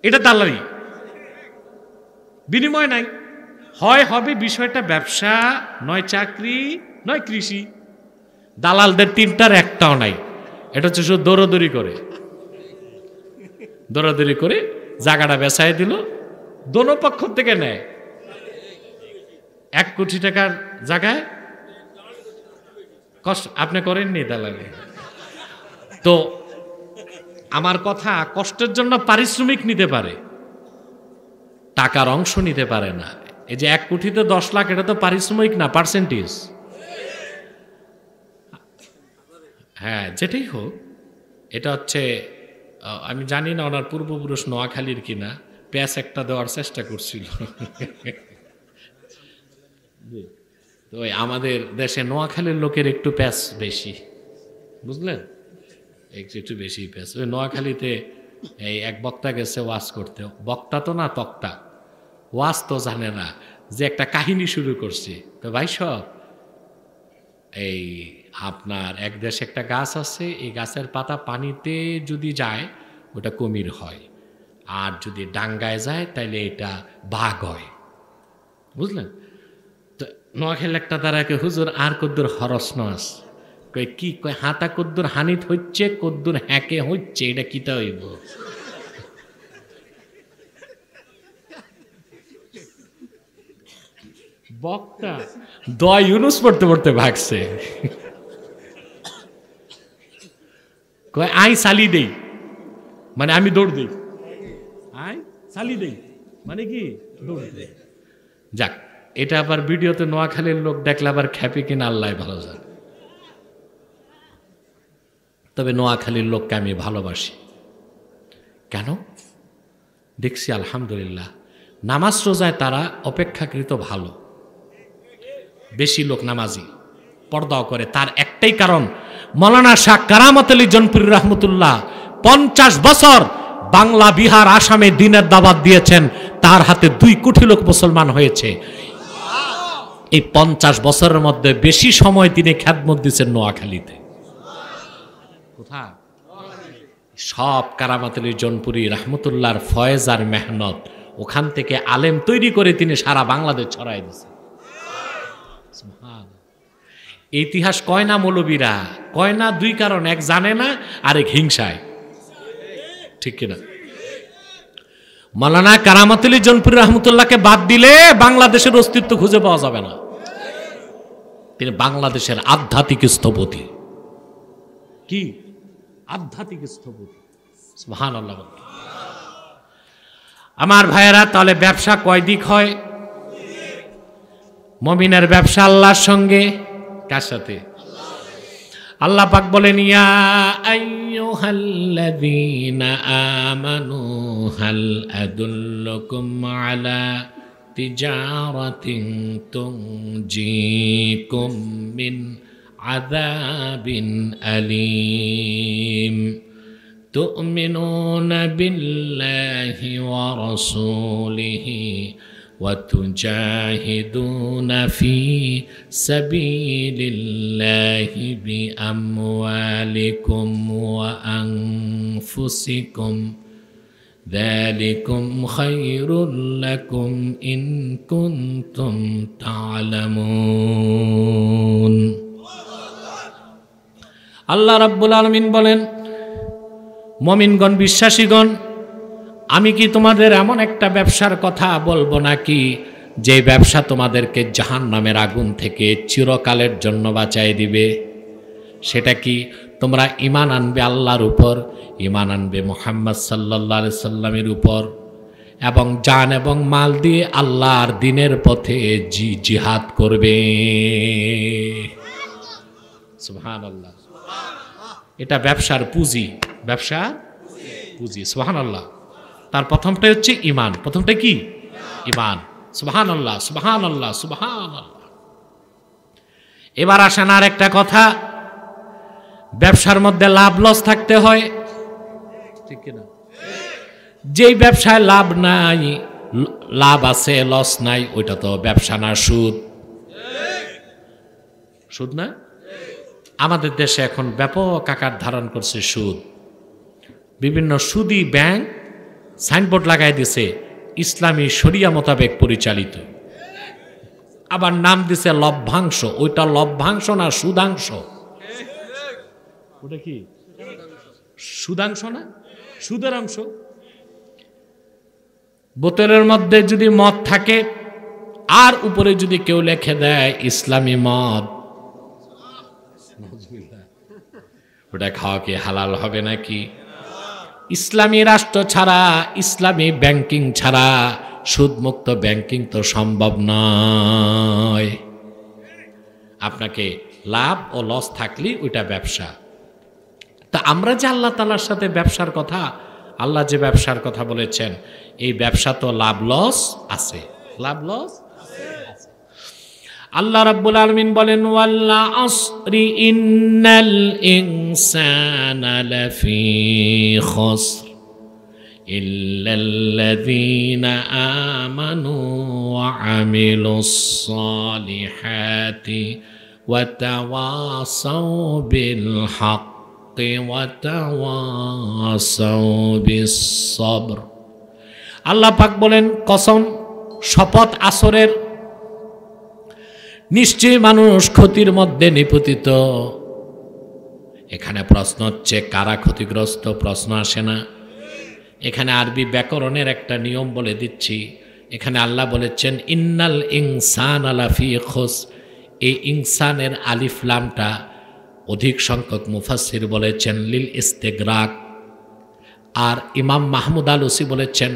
Speaker 1: এটা দালালি। বিনিময় নাই। হয় হবে বিষয়টা ব্যবসা, নয় চাকরি, নয় কৃষি। দালালদের 3টার একটাও নাই। এটা হচ্ছে শুধু দৌড়াদৌড়ি করে, দৌড়াদৌড়ি করে জায়গাটা বেচায় দিল, দোনো পক্ষ থেকে নেয়। 1 কোটি টাকার জায়গায় কষ্ট আপনি করেননি দালালি। তো আমার কথা, কষ্টের জন্য পারিশ্রমিক নিতে পারে, টাকার অংশ নিতে পারে না। এই যে 1 কোটিতে 10 লাখ, এটা তো পারিশ্রমিক না, পার্সেন্টেজ। হ্যাঁ, যেটাই হোক, এটা হচ্ছে আমি জানি না ওনার পূর্বপুরুষ নোয়াখালীর কিনা, প্যাচ একটা দেওয়ার চেষ্টা করছিল। তো আমাদের দেশে নোয়াখালীর লোকের একটু প্যাচ বেশি, বুঝলেন, একটু বেশি প্যাচ। ওই নোয়াখালীতে এই এক বক্তা গেছে ওয়াজ করতে, বক্তা তো না তক্তা, ওয়াজ তো জানে না, যে একটা কাহিনী শুরু করছে। তো ভাই সব, এই আপনার এক দেশে একটা গাছ আছে, এই গাছের পাতা পানিতে যদি যায় ওটা কুমির হয়, আর যদি ডাঙ্গায় যায় তাহলে এটা বাঘ হয়, বুঝলেন। তো নোয়াখালী একটা তারাকে, হুজুর আর কদ্দুর হরস নস, কই কি কয়, হাতা কদ্দুর হানিত হচ্ছে, কদ্দুর হ্যাকে হচ্ছে, এটা কিতা হইব। বক্তা দোয়া ইউনুস পড়তে পড়তে ভাগছে, কয় আই সালি দেই, মানে আমি দৌড় দিই, আই সালি দেই মানে কি দৌড় দেই। যাক, এটা আবার ভিডিওতে নোয়াখালীর লোক দেখলে আবার খ্যাপি কিনা আল্লাহ ভালো জানে। তবে নোয়াখালীর লোককে আমি ভালোবাসি। কেন? দেখছি আলহামদুলিল্লাহ নামাজ রোজায় তারা অপেক্ষাকৃত ভালো, বেশি লোক নামাজি, পর্দাও করে। তার একটাই কারণ, মৌলানা শাহ কারামত আলী জনপুরি রহমতুল্লাহ 50 বছর বাংলা, বিহার, আসামে দ্বীনের দাওয়াত দিয়েছেন, তার হাতে 2 কোটি লোক মুসলমান হয়েছে। এই 50 বছরের মধ্যে বেশি সময় তিনি খ্যাদমত দিচ্ছেন নোয়াখালীতে। কোথায়? সব কারামত আলী জনপুরি রহমতুল্লাহর ফয়েজ আর মেহনত, ওখান থেকে আলেম তৈরি করে তিনি সারা বাংলাদেশ ছড়াই দিয়েছেন। ইতিহাস কয় না মৌলবীরা, কয় না 2 কারণ, এক জানে না আর এক হিংসায়, ঠিক কিনা? মৌলানা কারামত আলী জনপুরি রহমতুল্লাহকে বাদ দিলে বাংলাদেশের অস্তিত্ব খুঁজে পাওয়া যাবে না। তিনি বাংলাদেশের আধ্যাত্মিক স্থপতি। কি আধ্যাত্মিক স্থপতি, সুবহানাল্লাহ। আমার ভাইয়েরা, তাহলে ব্যবসা কয় দিক হয়? মুমিনের ব্যবসা আল্লাহর সঙ্গে, কার সাথে? আল্লাহ পাক বলেন, ইয়া আইয়ুহাল্লাযীনা আমানু হাল আদুল্লুকুম আলা তিজারাতিন তুনজিকুম মিন আযাবিন আলীম তু'মিনুনা বিল্লাহি ওয়া রাসূলিহি وتجاهدون في سبيل الله بأموالكم وأنفسكم ذلكم خير لكم إن كنتم تعلمون। আল্লাহ রাব্বুল আলামিন বলেন, মুমিনগণ, বিশ্বাসীগণ, আমি কি তোমাদের এমন একটা ব্যবসার কথা বলবো নাকি, যে ব্যবসা তোমাদেরকে জাহান্নামের আগুন থেকে চিরকালের জন্য বাঁচায় দিবে? সেটা কি? তোমরা ঈমান আনবে আল্লাহর উপর, ঈমান আনবে মুহাম্মদ সাল্লাল্লাহু আলাইহি সাল্লামের উপর, এবং জান এবং মাল দিয়ে আল্লাহর দ্বীনের পথে জিহাদ করবে। সুবহানাল্লাহ। এটা ব্যবসার পুঁজি, ব্যবসার পুঁজি। সুবহানাল্লাহ। তার প্রথমটাই হচ্ছে ঈমান। প্রথমটা কি? ঈমান। সুবহানাল্লাহ, সুবহানাল্লাহ, সুবহানাল্লাহ। এবার আসেন আর একটা কথা, ব্যবসার মধ্যে লাভ লস থাকতে হয়, ঠিক কিনা? যেই ব্যবসায় লাভ নাই, লাভ আছে লস নাই, ওইটা তো ব্যবসা না, সুদ। সুদ না? আমাদের দেশে এখন ব্যাপক আকার ধারণ করছে সুদ। বিভিন্ন সুদী ব্যাংক সাইনবোর্ড লাগাই দিছে ইসলামী শরিয়া মোতাবেক পরিচালিত, আবার নাম দিছে লভ্যাংশ। ওইটা লভ্যাংশ না, সুদাংশ। ওটা কি? সুদাংশ না, সুদের অংশ। বোতলের মধ্যে যদি মদ থাকে আর উপরে যদি কেউ লিখে দেয় ইসলামী মদ, ওটা খাওয়া কি হালাল হবে নাকি? ইসলামী রাষ্ট্র ছাড়া, ইসলামী ব্যাংকিং ছাড়া সুদমুক্ত ব্যাংকিং তো সম্ভব নয়। আপনাকে লাভ ও লস থাকলেই ওইটা ব্যবসা। তা আমরা যে আল্লাহ তাআলার সাথে ব্যবসার কথা, আল্লাহ যে ব্যবসার কথা বলেছেন, এই ব্যবসা তো লাভ লস আছে, লাভ লস আছে। আল্লাহ রাব্বুল আলামিন বলেন ওয়াল আসরি ইন্নাল ইনসানা লাফি খুসর ইল্লাল্লাযীনা আমানু ওয়া আমিলুস সালিহাতি ওয়া তাওয়াসাউ বিল হাক্কি ওয়া তাওয়াসাউ বিস সবর। আল্লাহ পাক বলেন, কসম, শপথ আসরের, নিশ্চয়ই মানুষ ক্ষতির মধ্যে নিপতিত। এখানে প্রশ্ন হচ্ছে কারা ক্ষতিগ্রস্ত? প্রশ্ন আসে না? এখানে আরবি ব্যাকরণের একটা নিয়ম বলে দিচ্ছি। এখানে আল্লাহ বলেছেন ইন্নাল ইনসানা লাফি খুসর। এই ইনসানের আলিফ লামটা অধিক সংখ্যক মুফাসসির বলেছেন লিল ইস্তেগরাক, আর ইমাম মাহমুদ আলুসি বলেছেন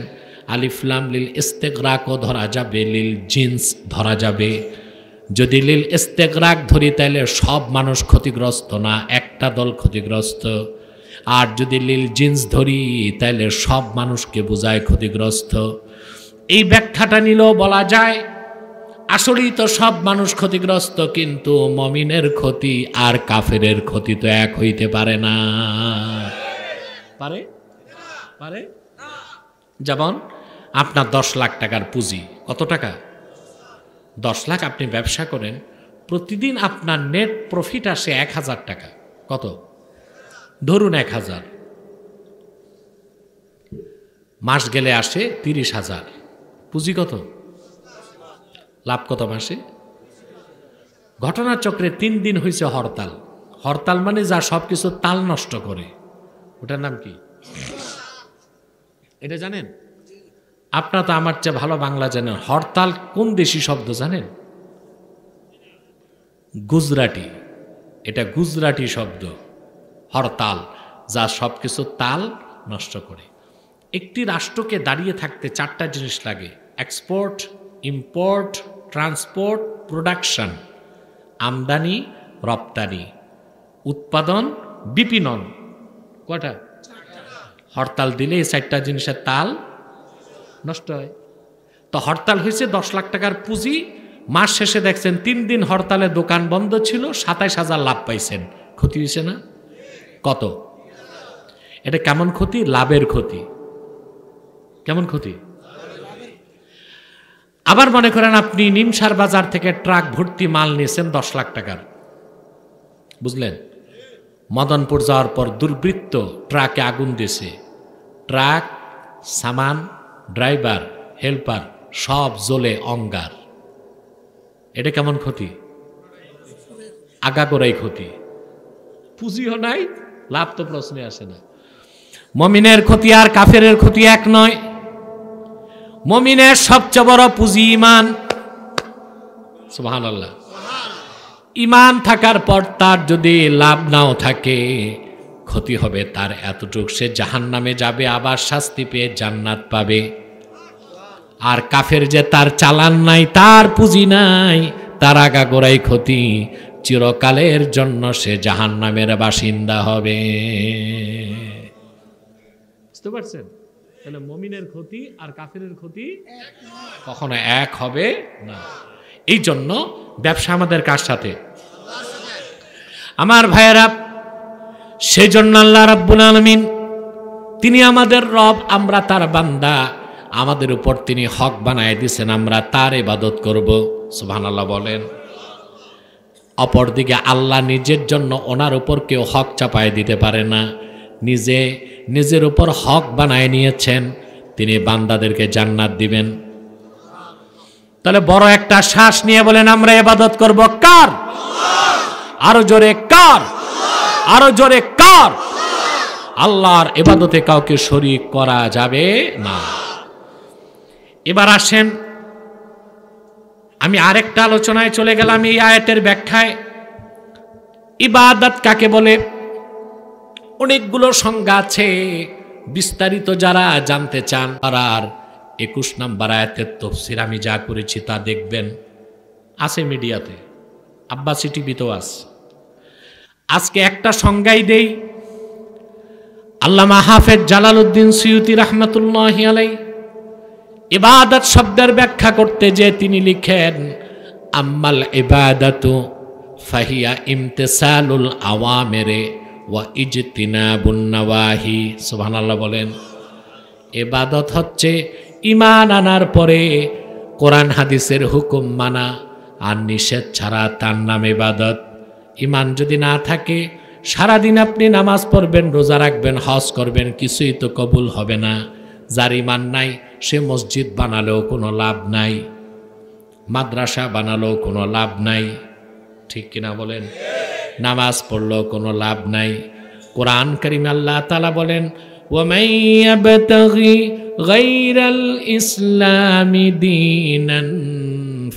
Speaker 1: আলিফ লাম লিল ইস্তেগরাকও ধরা যাবে, লিল জিন্স ধরা যাবে। যদি লিল ইস্তেগরাক ধরি তাহলে সব মানুষ ক্ষতিগ্রস্ত না, একটা দল ক্ষতিগ্রস্ত। আর যদি লিল জিন্স ধরি তাহলে সব মানুষকে বোঝায় ক্ষতিগ্রস্ত। এই ব্যাখ্যাটা নিলেও বলা যায় আসলেই তো সব মানুষ ক্ষতিগ্রস্ত, কিন্তু মুমিনের ক্ষতি আর কাফেরের ক্ষতি তো এক হইতে পারে না। পারে? পারে? যেমন আপনার 10 লাখ টাকার পুঁজি। কত টাকা? 10 লাখ আপনি ব্যবসা করেন, প্রতিদিন আপনার নেট প্রফিট আসে 1000 টাকা। কত? ধরুন 1000। মাস গেলে আসে 30,000। পুঁজি কত? লাভ কত মাসে? ঘটনাচক্রে 3 দিন হয়েছে হরতাল। হরতাল মানে যা সব কিছু তাল নষ্ট করে, ওটার নাম কি এটা জানেন? আপনারা তো আমার চেয়ে ভালো বাংলা জানেন। হরতাল কোন দেশি শব্দ জানেন? গুজরাটি। এটা গুজরাটি শব্দ হরতাল, যা সব কিছু তাল নষ্ট করে। একটি রাষ্ট্রকে দাঁড়িয়ে থাকতে 4টা জিনিস লাগে: এক্সপোর্ট, ইম্পোর্ট, ট্রান্সপোর্ট, প্রোডাকশন। আমদানি, রপ্তানি, উৎপাদন, বিপণন। কয়টা? হরতাল দিলে এই 4টা জিনিসের তাল নষ্ট হয়। তো হরতাল হয়েছে 10 লাখ টাকার পুঁজি, মাস শেষে দেখছেন 3 দিন হরতালে দোকান বন্ধ ছিল, 27,000 লাভ পাইছেন। ক্ষতি হয়েছে না? কত? এটা কেমন ক্ষতি? লাভের ক্ষতি। কেমন ক্ষতি? আবার মনে করেন আপনি নিমসার বাজার থেকে ট্রাক ভর্তি মাল নিয়েছেন 10 লাখ টাকার, বুঝলেন? মদনপুর যাওয়ার পর দুর্বৃত্ত ট্রাকে আগুন দিয়েছে। ট্রাক, সামান, ড্রাইভার, হেল্পার সব জ্বলে অঙ্গার। এটা কেমন ক্ষতি? আগাগোড়াই ক্ষতি। পুঁজিও নাই, লাভ তো প্রশ্নে আসে না। মুমিনের ক্ষতি আর কাফেরের ক্ষতি এক নয়। মুমিনের সবচেয়ে বড় পুঁজি ঈমান। সুবহানাল্লাহ। ঈমান থাকার পর তার যদি লাভ নাও থাকে, ক্ষতি হবে তার এতটুকু, সে জাহান্নামে যাবে, আবার শাস্তি পেয়ে জান্নাত পাবে। আর কাফের যে তার চালান নাই, তার পুঁজি নাই, তার আগাগোড়াই ক্ষতি, চিরকালের জন্য সে জাহান্নামের বাসিন্দা হবে। বুঝতে পারছেন? তাহলে মুমিনের ক্ষতি আর কাফেরের ক্ষতি কখনো এক হবে না। এই জন্য ব্যবসা আমাদের কার সাথে? আমার ভাইয়েরা, সেই জন্য আল্লাহ রাব্বুল আলামিন, তিনি আমাদের রব, আমরা তার বান্দা। আমাদের উপর তিনি হক বানায় দিয়েছেন, আমরা তার ইবাদত করব। সুবহানাল্লাহ বলেন। অপরদিকে আল্লাহ নিজের জন্য ওনার উপর কেউ হক চাপায় দিতে পারে না। নিজের উপর হক বানায় নিয়েছেন, তিনি বান্দাদেরকে জান্নাত দিবেন। তাহলে বড় একটা শ্বাস নিয়ে বলেন, আমরা ইবাদত করব কার? আরো জোরে কার? আরো জোরে কার? আল্লাহর ইবাদতে কাউকে শরীক করা যাবে না। এবার আসেন, আমি আরেকটা আলোচনায় চলে গেলাম এই আয়াতের ব্যাখ্যায়। ইবাদত কাকে বলে? অনেকগুলো সংজ্ঞা আছে, বিস্তারিত যারা জানতে চান তারা 21 নম্বর আয়াতের তাফসীর আমি যা করেছি তা দেখবেন, আছে মিডিয়াতে, আব্বাসী টিভিতেও আছে। আজকে একটা সংজ্ঞাই দেই। আল্লামা হাফেজ জালালউদ্দিন সুয়ুতী রাহমাতুল্লাহি আলাইহি ইবাদত শব্দের ব্যাখ্যা করতে যে তিনি লিখেন, আম্মাল ইবাদাতু ফাহিয়া ইমতিসালুল আওয়ামিরি ওয়া ইজতিনাবুন নাওয়াহি। সুবহানাল্লাহ বলেন। ইবাদত হচ্ছে ঈমান আনার পরে কোরআন হাদিসের হুকুম মানা আর নিষেধ ছাড়া, তার নাম ইবাদত। ঈমান যদি না থাকে, সারাদিন আপনি নামাজ পড়বেন, রোজা রাখবেন, হজ করবেন, কিছুই তো কবুল হবে না। যার ঈমান নাই সে মসজিদ বানালেও কোনো লাভ নাই, মাদ্রাসা বানালেও কোনো লাভ নাই, ঠিক কিনা বলেন? নামাজ পড়লেও কোনো লাভ নাই। কোরআন কারীমে আল্লাহ তাআলা বলেন, وَمَن يَبْتَغِي غَيْرَ الْإِسْلَامِ دِينًا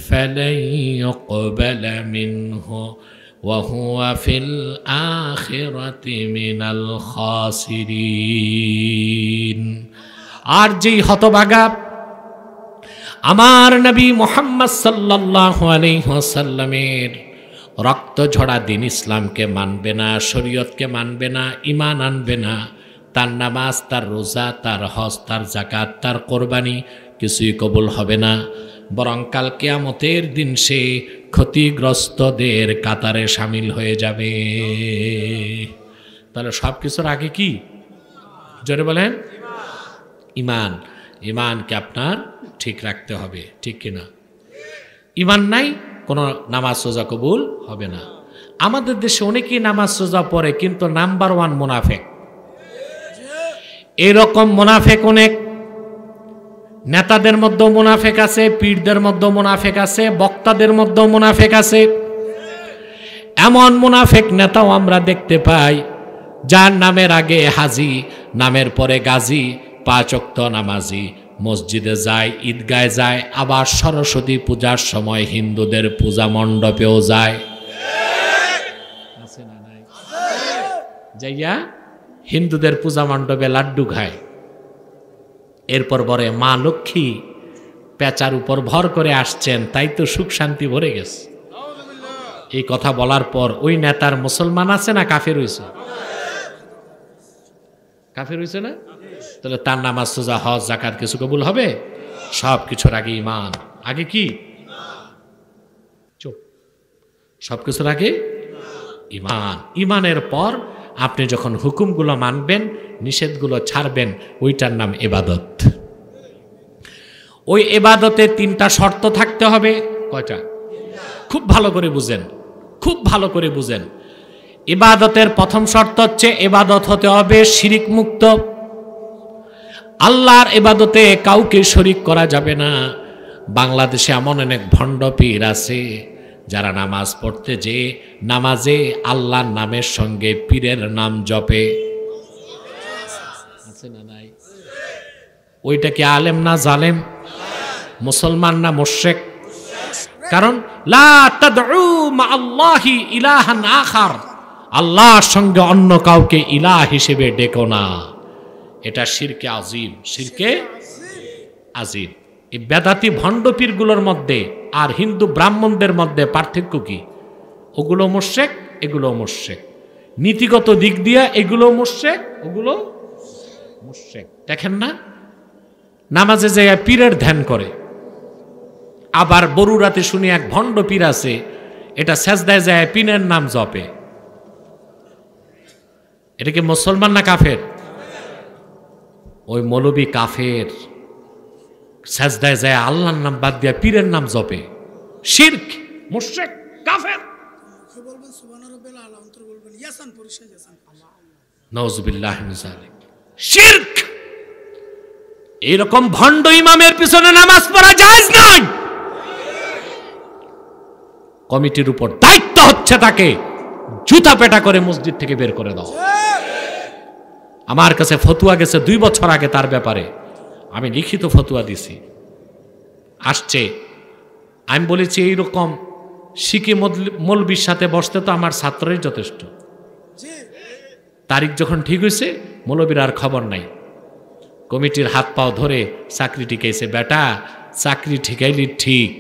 Speaker 1: فَلَن يُقْبَلَ مِنْهُ وَهُوَ فِي الْآخِرَةِ مِنَ الْخَاسِرِينَ। আর যেই হতভাগা আমার নবী মুহাম্মদ সাল্লাল্লাহু আলাইহি ওয়াসাল্লামের রক্ত ঝরা দিন ইসলামকে মানবে না, শরীয়তকে মানবে না, ঈমান আনবে না, তার নামাজ, তার রোজা, তার হজ, তার যাকাত, তার কোরবানি কিছুই কবুল হবে না। বরং কাল কিয়ামতের দিন সে ক্ষতিগ্রস্তদের কাতারে শামিল হয়ে যাবে। তাহলে সব কিছুর আগে কি? জোরে বলেন, ঈমান। ঈমানকে আপনার ঠিক রাখতে হবে, ঠিক কিনা? ঈমান নাই, কোনো নামাজ রোজা কবুল হবে না। আমাদের দেশে অনেকেই নামাজ রোজা পড়ে, কিন্তু নাম্বার 1 মুনাফিক। এরকম মুনাফিক অনেক, নেতাদের মধ্যেও মুনাফিক আছে, পীরদের মধ্যেও মুনাফিক আছে, বক্তাদের মধ্যেও মুনাফিক আছে। এমন মুনাফিক নেতাও আমরা দেখতে পাই, যার নামের আগে হাজি, নামের পরে গাজী, 5 ওয়াক্ত নামাজি, মসজিদে যায়, ঈদগায় যায়, আবার সরস্বতী পূজার সময় হিন্দুদের পূজা মণ্ডপেও যায়। আছে না নাই? যাইয়া হিন্দুদের পূজা মণ্ডপে লাড্ডু খায়। এরপর বলে মা লক্ষ্মী পেঁচার উপর ভর করে আসছেন, তাই তো সুখ শান্তি ভরে গেছে। এই কথা বলার পর ওই নেতার মুসলমান আছে না কাফের হইছে? কাফের হইছে না? তাহলে তার নামাজ রোজা হজ যাকাত কিছু কবুল হবে? সব কিছুর আগে ঈমান। আগে কি? চুপ। সব কিছুর আগে ঈমান। ঈমানের পর আপনি যখন হুকুমগুলো মানবেন, নিষেধগুলো ছাড়বেন, ওইটার নাম ইবাদত। ওই ইবাদতে 3টা শর্ত থাকতে হবে। কয়টা? খুব ভালো করে বুঝেন, খুব ভালো করে বুঝেন। ইবাদতের প্রথম শর্ত হচ্ছে ইবাদত হতে হবে শিরিক মুক্ত। আল্লাহর ইবাদতে কাউকে শরিক করা যাবে না। বাংলাদেশে এমন অনেক ভণ্ড পীর আছে যারা নামাজ পড়তে যে নামাজে আল্লাহর নামের সঙ্গে পীরের নাম জপে। আছে না নাই? ওইটা কি আলেম না জালেম? মুসলমান না মুশরিক? কারণ লা তাদউ মা আল্লাহি ইলাহান আখার, আল্লাহর সঙ্গে অন্য কাউকে ইলাহ হিসেবে ডেকো না। এটা শিরকে আজিম, শিরকে আজিম। এই বেদাতি ভণ্ড পীরগুলোর মধ্যে আর হিন্দু ব্রাহ্মণদের মধ্যে পার্থক্য কি? ওগুলো মুশরিক, এগুলো মুশরিক। নীতিগত দিক দিয়ে এগুলো মুশরিক, ওগুলো মুশরিক। দেখেন না, নামাজে যে পীরের ধ্যান করে, আবার বরুরাতে শুনি এক ভণ্ড পীর আছে, এটা সেজদায় যায় পীরের নাম জপে। এটা কি মুসলমান না কাফের? ওই মৌলবী কাফের, সেজদায় যায় আল্লাহর নাম বাদ দিয়া পীরের নাম জপে। শিরক, মুশরিক, কাফের।
Speaker 2: বলবেন সুবহানাল্লাহিল আলা, অন্তর বলবেন ইয়াসান পরিশা ইয়াসান।
Speaker 1: নাউযুবিল্লাহ মিন যালিক। শিরক। এরকম ভণ্ড ইমামের পিছনে নামাজ পড়া জায়েজ নয়। কমিটির উপর দায়িত্ব হচ্ছে তাকে জুতা পেটা করে মসজিদ থেকে বের করে দাও। আমার কাছে ফতুয়া গেছে 2 বছর আগে তার ব্যাপারে, আমি লিখিত ফতুয়া দিছি, আসছে। আমি বলেছি এইরকম শিখি মৌলবীর সাথে বসতে তো আমার ছাত্রই যথেষ্ট। তারিখ যখন ঠিক হয়েছে, মৌলবীর আর খবর নাই। কমিটির হাত পাও ধরে চাকরি ঠিকাইছে, বেটা চাকরি ঠিকাইলি ঠিক,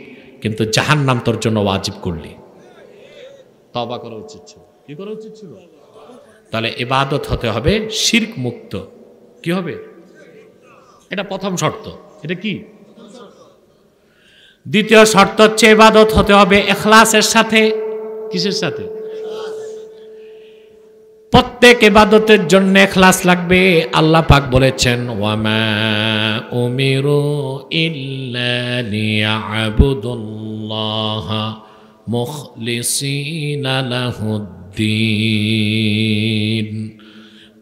Speaker 1: কিন্তু জাহান্নাম তোর জন্য ওয়াজিব করলি, তওবা করা উচিত ছিল। কি করা উচিত ছিল? তাহলে ইবাদত হতে হবে শিরক মুক্ত। কি হবে? এটা প্রথম শর্ত। এটা কি? দ্বিতীয় শর্ত হচ্ছে ইবাদত হতে হবে ইখলাসের সাথে। কিসের সাথে? প্রত্যেক ইবাদতের জন্য ইখলাস লাগবে। আল্লাহ পাক বলেছেন, ওয়ামা উমিরু ইল্লা লিয়াবুদুল্লাহা মুখলিসিনা লাহুদ্দিন।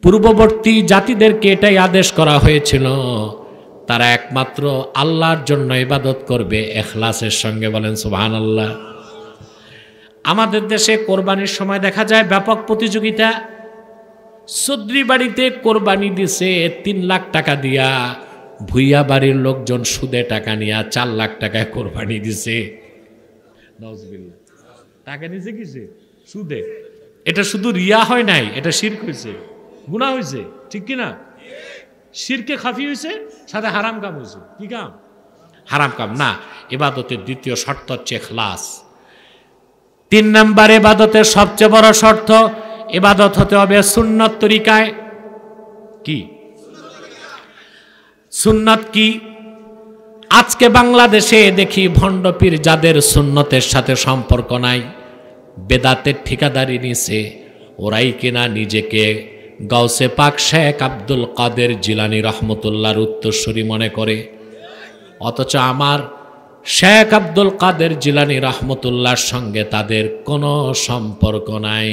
Speaker 1: পূর্ববর্তী জাতিদেরকে এটাই আদেশ করা হয়েছিল, তারা একমাত্র আল্লাহর জন্য ইবাদত করবে ইখলাসের সঙ্গে। বলেন সুবহানাল্লাহ। আমাদের দেশে কোরবানির সময় দেখা যায় ব্যাপক প্রতিযোগিতা। চৌধুরী বাড়িতে কোরবানি দিছে 3 লাখ টাকা দিয়া, ভুইয়া বাড়ির লোকজন সুদে টাকা নিয়ে 4 লাখ টাকায় কোরবানি দিছে। নাউজুবিল্লাহ। টাকা নিছে কিসে? সুদে। এটা শুধু রিয়া হয় নাই, এটা শিরক হয়েছে, গুনাহ হয়েছে। ঠিক কিনা? শিরকে খাফি হয়েছে, সাথে হারাম কাম হয়েছে। কি কাম? হারাম কাম না। ইবাদতের দ্বিতীয় শর্ত হচ্ছে ইখলাস। 3 নম্বর ইবাদতের সবচেয়ে বড় শর্ত, ইবাদত হতে হবে সুন্নত তরিকায়। কি সুন্নত? কি আজকে বাংলাদেশে দেখি ভণ্ড পীর যাদের সুন্নতের সাথে সম্পর্ক নাই, বেদাতের ঠিকাদারি নিছে, ওরাই কিনা নিজেকে গাউসে পাক শেখ আব্দুল কাদের জিলানী রহমতুল্লাহর উত্তরসূরি মনে করে। অথচ আমার শেখ আব্দুল কাদের জিলানী রহমতুল্লাহর সঙ্গে তাদের কোনো সম্পর্ক নাই।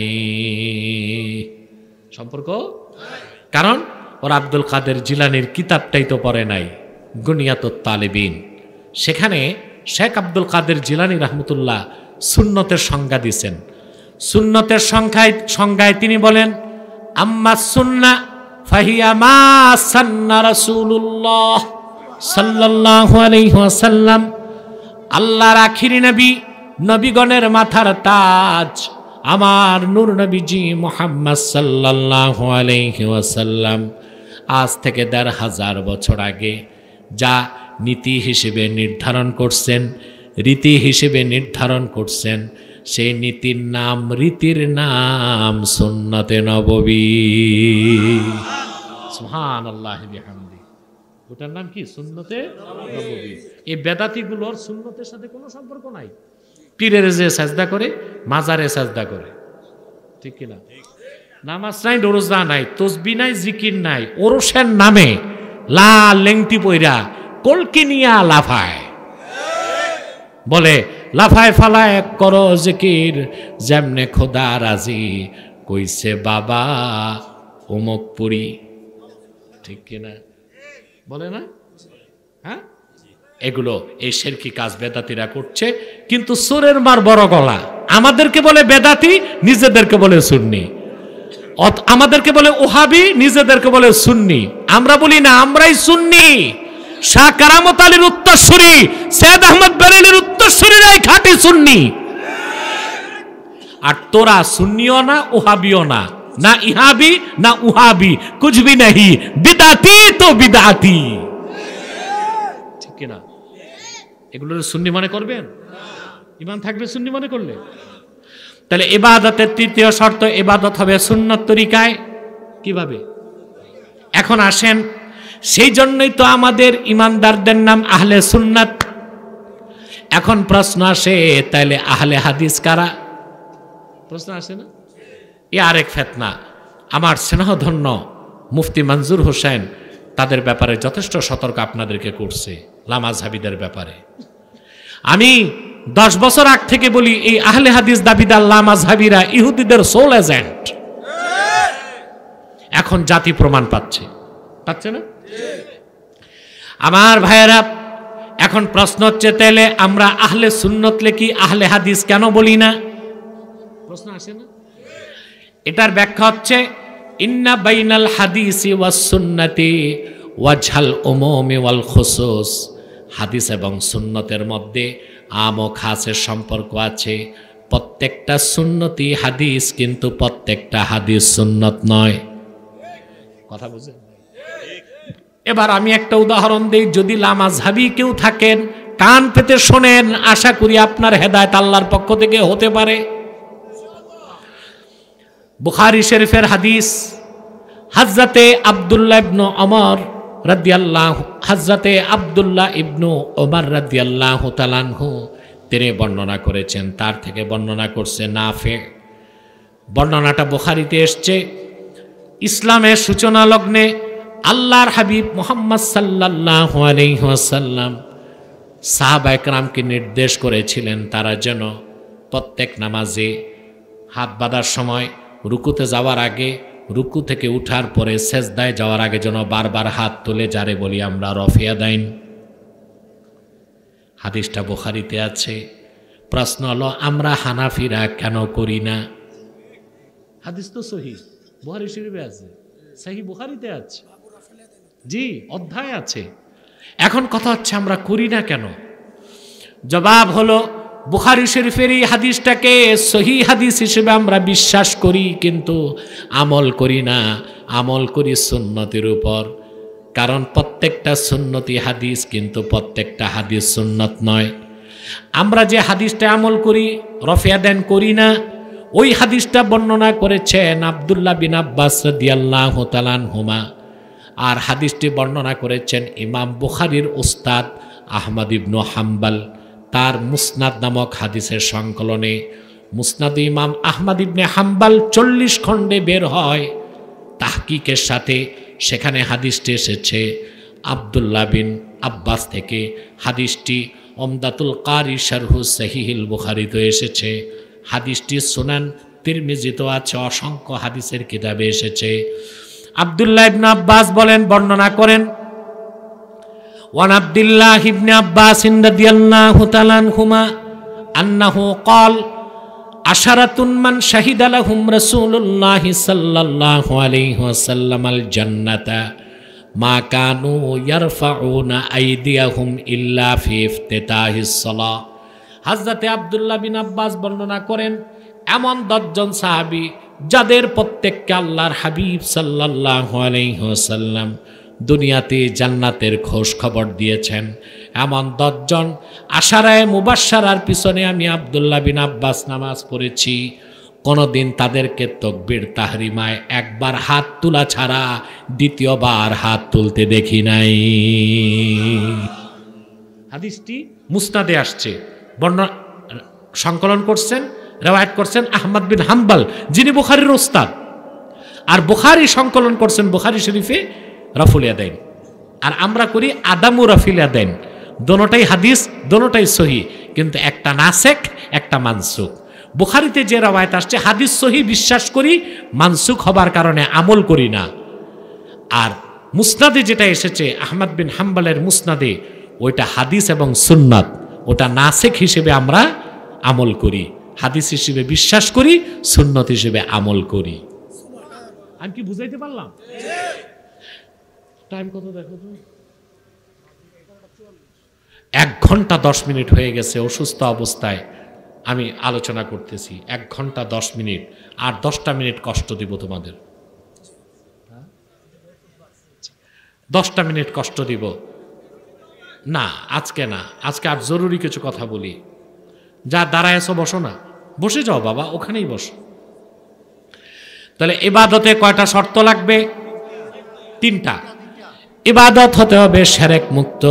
Speaker 1: সম্পর্ক? কারণ ওরা আব্দুল কাদের জিলানীর কিতাবটাই তো পড়ে নাই, গুনিয়াতুত তালিবিন। সেখানে শেখ আব্দুল কাদের জিলানী রহমতুল্লাহ সুন্নতের সংজ্ঞা দিয়েছেন। সুন্নতের সংজ্ঞায় তিনি বলেন, আম্মা সুন্না ফাহিয়া মা সান্না রাসূলুল্লাহ সাল্লাল্লাহু আলাইহি ওয়াসাল্লাম। আল্লাহর আখিরি নবী, নবীগণের মাথার তাজ আমার নূর নবীজি মুহাম্মদ সাল্লাল্লাহু আলাইহি ওয়াসাল্লাম আজ থেকে ১৫০০ বছর আগে যা নীতি হিসেবে নির্ধারণ করছেন, রীতি হিসেবে নির্ধারণ করছেন, সেই নীতির নাম, রীতির নাম সুন্নতে নববী। সুবহানাল্লাহ বিহামদি। ওটার নাম কি? সুন্নতে নববী। এই বেদাতিগুলোর সুন্নতের সাথে কোনো সম্পর্ক নাই। পীরের যে সাজদা করে, মাজারে সাজদা করে। ঠিক কিনা? নামাজ নাই, রোজা নাই, তসবি নাই, জিকির নাই, ওরসের নামে লাল লেংটি পইরা কলকি নিয়া লাফায়, বলে লাফায় ফালায় করো জিকির যেমনে খোদা রাজি কইছে বাবা অমুক পুরি। ঠিক কিনা? বলে না? হ্যাঁ, এগুলো এই শিরকি কাজ বেদাতিরা করছে। কিন্তু সুরের মার বড় গলা। আমাদেরকে বলে বেদাতি, নিজেদেরকে বলে সুন্নি। আমাদেরকে বলে ওহাবি, নিজেদেরকে বলে সুন্নি। আমরা বলি না, আমরাই সুন্নি। শাহ কারামত আলীর উত্তরসূরি, সৈয়দ আহমদ বেরেলির উত্তরসূরিরাই খাঁটি সুন্নি। আর তোরা সুন্নিও না, ওহাবিও না, না ইহাবি না উহাবি, কুছ ভি नहीं, বিদাতি তো বিদাতি। ঠিক কিনা? এগুলোর সুন্নি মনে করবেন? ঈমান থাকবে সুন্নি মনে করলে। তাহলে ইবাদতের তৃতীয় শর্ত, ইবাদত হবে সুন্নত তরিকায়। কিভাবে? এখন আসেন, সেই জন্যই তো আমাদের ইমানদারদের নাম আহলে সুন্নাত। এখন প্রশ্ন আসে, তাইলে আহলে হাদিস কারা? প্রশ্ন আসে না? এ আরেক ফেতনা। আমার স্নেহধন্য মুফতি মঞ্জুর হোসেন তাদের ব্যাপারে যথেষ্ট সতর্ক আপনাদেরকে করছে, লামাযহাবীদের ব্যাপারে। আমি 10 বছর আগ থেকে বলি, এই আহলে হাদিস দাবিদার লামাযহাবীরা ইহুদিদের সোল এজেন্ট। এখন জাতি প্রমাণ পাচ্ছে, পাচ্ছে না? আমার ভাইয়েরা, এখন প্রশ্ন হচ্ছে, তাহলে আমরা আহলে সুন্নত লেখি, আহলে হাদিস কেন বলি না? প্রশ্ন আসে না? এটার ব্যাখ্যা হচ্ছে, ইন্না বাইনাল হাদিসি ওয়াস সুন্নতি ওয়াজহাল উমুমি ওয়াল খুসুস। হাদিস এবং সুন্নতের মধ্যে আম ও খাসের সম্পর্ক আছে। প্রত্যেকটা সুন্নতি হাদিস, কিন্তু প্রত্যেকটা হাদিস সুন্নত নয়। কথা বুঝেন? এবার আমি একটা উদাহরণ দিই, যদি লামাযহাবী কেউ থাকেন কান পেতে শোনেন, আশা করি আপনার হেদায়েত আল্লাহর পক্ষ থেকে হতে পারে। বুখারী শরীফের হাদিস, হযরতে আব্দুল্লাহ ইবনে ওমর রাদিয়াল্লাহু হযরতে আব্দুল্লাহ ইবনে ওমর রাদিয়াল্লাহু তাআলা আনহু তিনি বর্ণনা করেছেন, তার থেকে বর্ণনা করছে নাফে। বর্ণনাটা বুখারীতে এসছে। ইসলামের সূচনা লগ্নে আল্লাহর হাবিব মুহাম্মদ সাল্লাল্লাহু আলাইহি ওয়াসাল্লাম সাহাবায়ে কেরামকে নির্দেশ করেছিলেন তারা যেন প্রত্যেক নামাজে হাত বাঁধার সময়, রুকুতে যাওয়ার আগে, রুকু থেকে উঠার পরে সেজদায় যাওয়ার আগে যেন বারবার হাত তুলে, যারে বলি আমরা রফিয়া দাইন। হাদিসটা বুখারীতে আছে। প্রশ্ন হলো আমরা হানাফিরা কেন করি না? হাদিস তো সহিহ, বুখারী শরীফে আছে, সহিহ বুখারীতে আছে, জি অধ্যায় আছে। এখন কথা হচ্ছে আমরা করি না কেন? জবাব হলো বুখারী শরীফের এই হাদিসটাকে সহিহ হাদিস হিসেবে আমরা বিশ্বাস করি, কিন্তু আমল করি না। আমল করি সুন্নতের উপর। কারণ প্রত্যেকটা সুন্নতি হাদিস, কিন্তু প্রত্যেকটা হাদিস সুন্নত নয়। আমরা যে হাদিসটা আমল করি, রফিয়া দেন করি না, ওই হাদিসটা বর্ণনা করেছেন আব্দুল্লাহ বিন আব্বাস রাদিয়াল্লাহু তাআলা আনহুমা। আর হাদিসটি বর্ণনা করেছেন ইমাম বুখারীর উস্তাদ আহমদ ইবনে হাম্বল তার মুসনাদ নামক হাদিসের সংকলনে। মুসনাদ ইমাম আহমদ ইবনে হাম্বল 40 খণ্ডে বের হয় তাহকিকের সাথে। সেখানে হাদিসটি এসেছে আব্দুল্লাহ বিন আব্বাস থেকে। হাদিসটি উমদাতুল কারি শারহু সহিহুল বুখারীতে এসেছে। হাদিসটি সুনান তিরমিজিতেও আছে, অসংখ্য হাদিসের কিতাবে এসেছে। আব্দুল্লাহ ইবনে আব্বাস বলেন, বর্ণনা করেন, ওয়ান আব্দুল্লাহ ইবনে আব্বাস রাদিয়াল্লাহু তাআলা আনহুমা আন্নাহু ক্বাল আশারাতুন মান শাহিদা লাহুম রাসূলুল্লাহ সাল্লাল্লাহু আলাইহি ওয়াসাল্লাম আল জান্নাতা মা কানু ইয়ারফাউনা আইদিয়াহুম ইল্লা ফি ইফতিতাহিস সালাহ। হযরতে আব্দুল্লাহ বিন আব্বাস বর্ণনা করেন, এমন 10 জন সাহাবী যাদের প্রত্যেককে আল্লাহর হাবিব সাল্লাল্লাহু আলাইহি ওয়াসাল্লাম দুনিয়াতে জান্নাতের খোঁজ খবর দিয়েছেন। এমন 10 জন আশারায়ে মুবাশশারার পিছনে আমি আব্দুল্লাহ বিন আব্বাস নামাজ পড়েছি। কোনদিন তাদেরকে তাকবীর তাহরিমায় একবার হাত তোলা ছাড়া দ্বিতীয়বার হাত তুলতে দেখি নাই। হাদিসটি মুসনাদে আসছে। বর্ণনা সংকলন করছেন, রিওয়ায়াত করছেন আহমদ বিন হাম্বল, যিনি বুখারীর উস্তাদ। আর বুখারী সংকলন করছেন বুখারী শরীফে রাফুল ইয়াদাইন। আর আমরা করি আদামু রাফিল ইয়াদাইন। দোনোটাই হাদিস, দোনোটাই সহিহ, কিন্তু একটা নাসেখ, একটা মানসুখ। বুখারীতে যে রিওয়ায়াত আসছে হাদিস সহিহ বিশ্বাস করি, মানসুখ হবার কারণে আমল করি না। আর মুসনাদে যেটা এসেছে আহমদ বিন হাম্বলের মুসনাদে, ওইটা হাদিস এবং সুন্নাত, ওটা নাসেখ হিসেবে আমরা আমল করি, হাদিস হিসেবে বিশ্বাস করি, সুন্নত হিসেবে আমল করি। আমি কি বুঝাইতে পারলাম? টাইম কত দেখো তো? 1 ঘন্টা 10 মিনিট হয়ে গেছে। অসুস্থ অবস্থায় আমি আলোচনা করতেছি। 1 ঘন্টা 10 মিনিট, আর 10টা মিনিট কষ্ট দিব তোমাদের। 10টা মিনিট কষ্ট দিব না, আজকে না, আজকে আর জরুরি কিছু কথা বলি। যা দাঁড়ায় আছো বসো না, বসে যাও বাবা, ওখানেই বসো। তাহলে ইবাদতে কয়টা শর্ত লাগবে? 3টা। ইবাদত হতে হবে শিরক মুক্ত,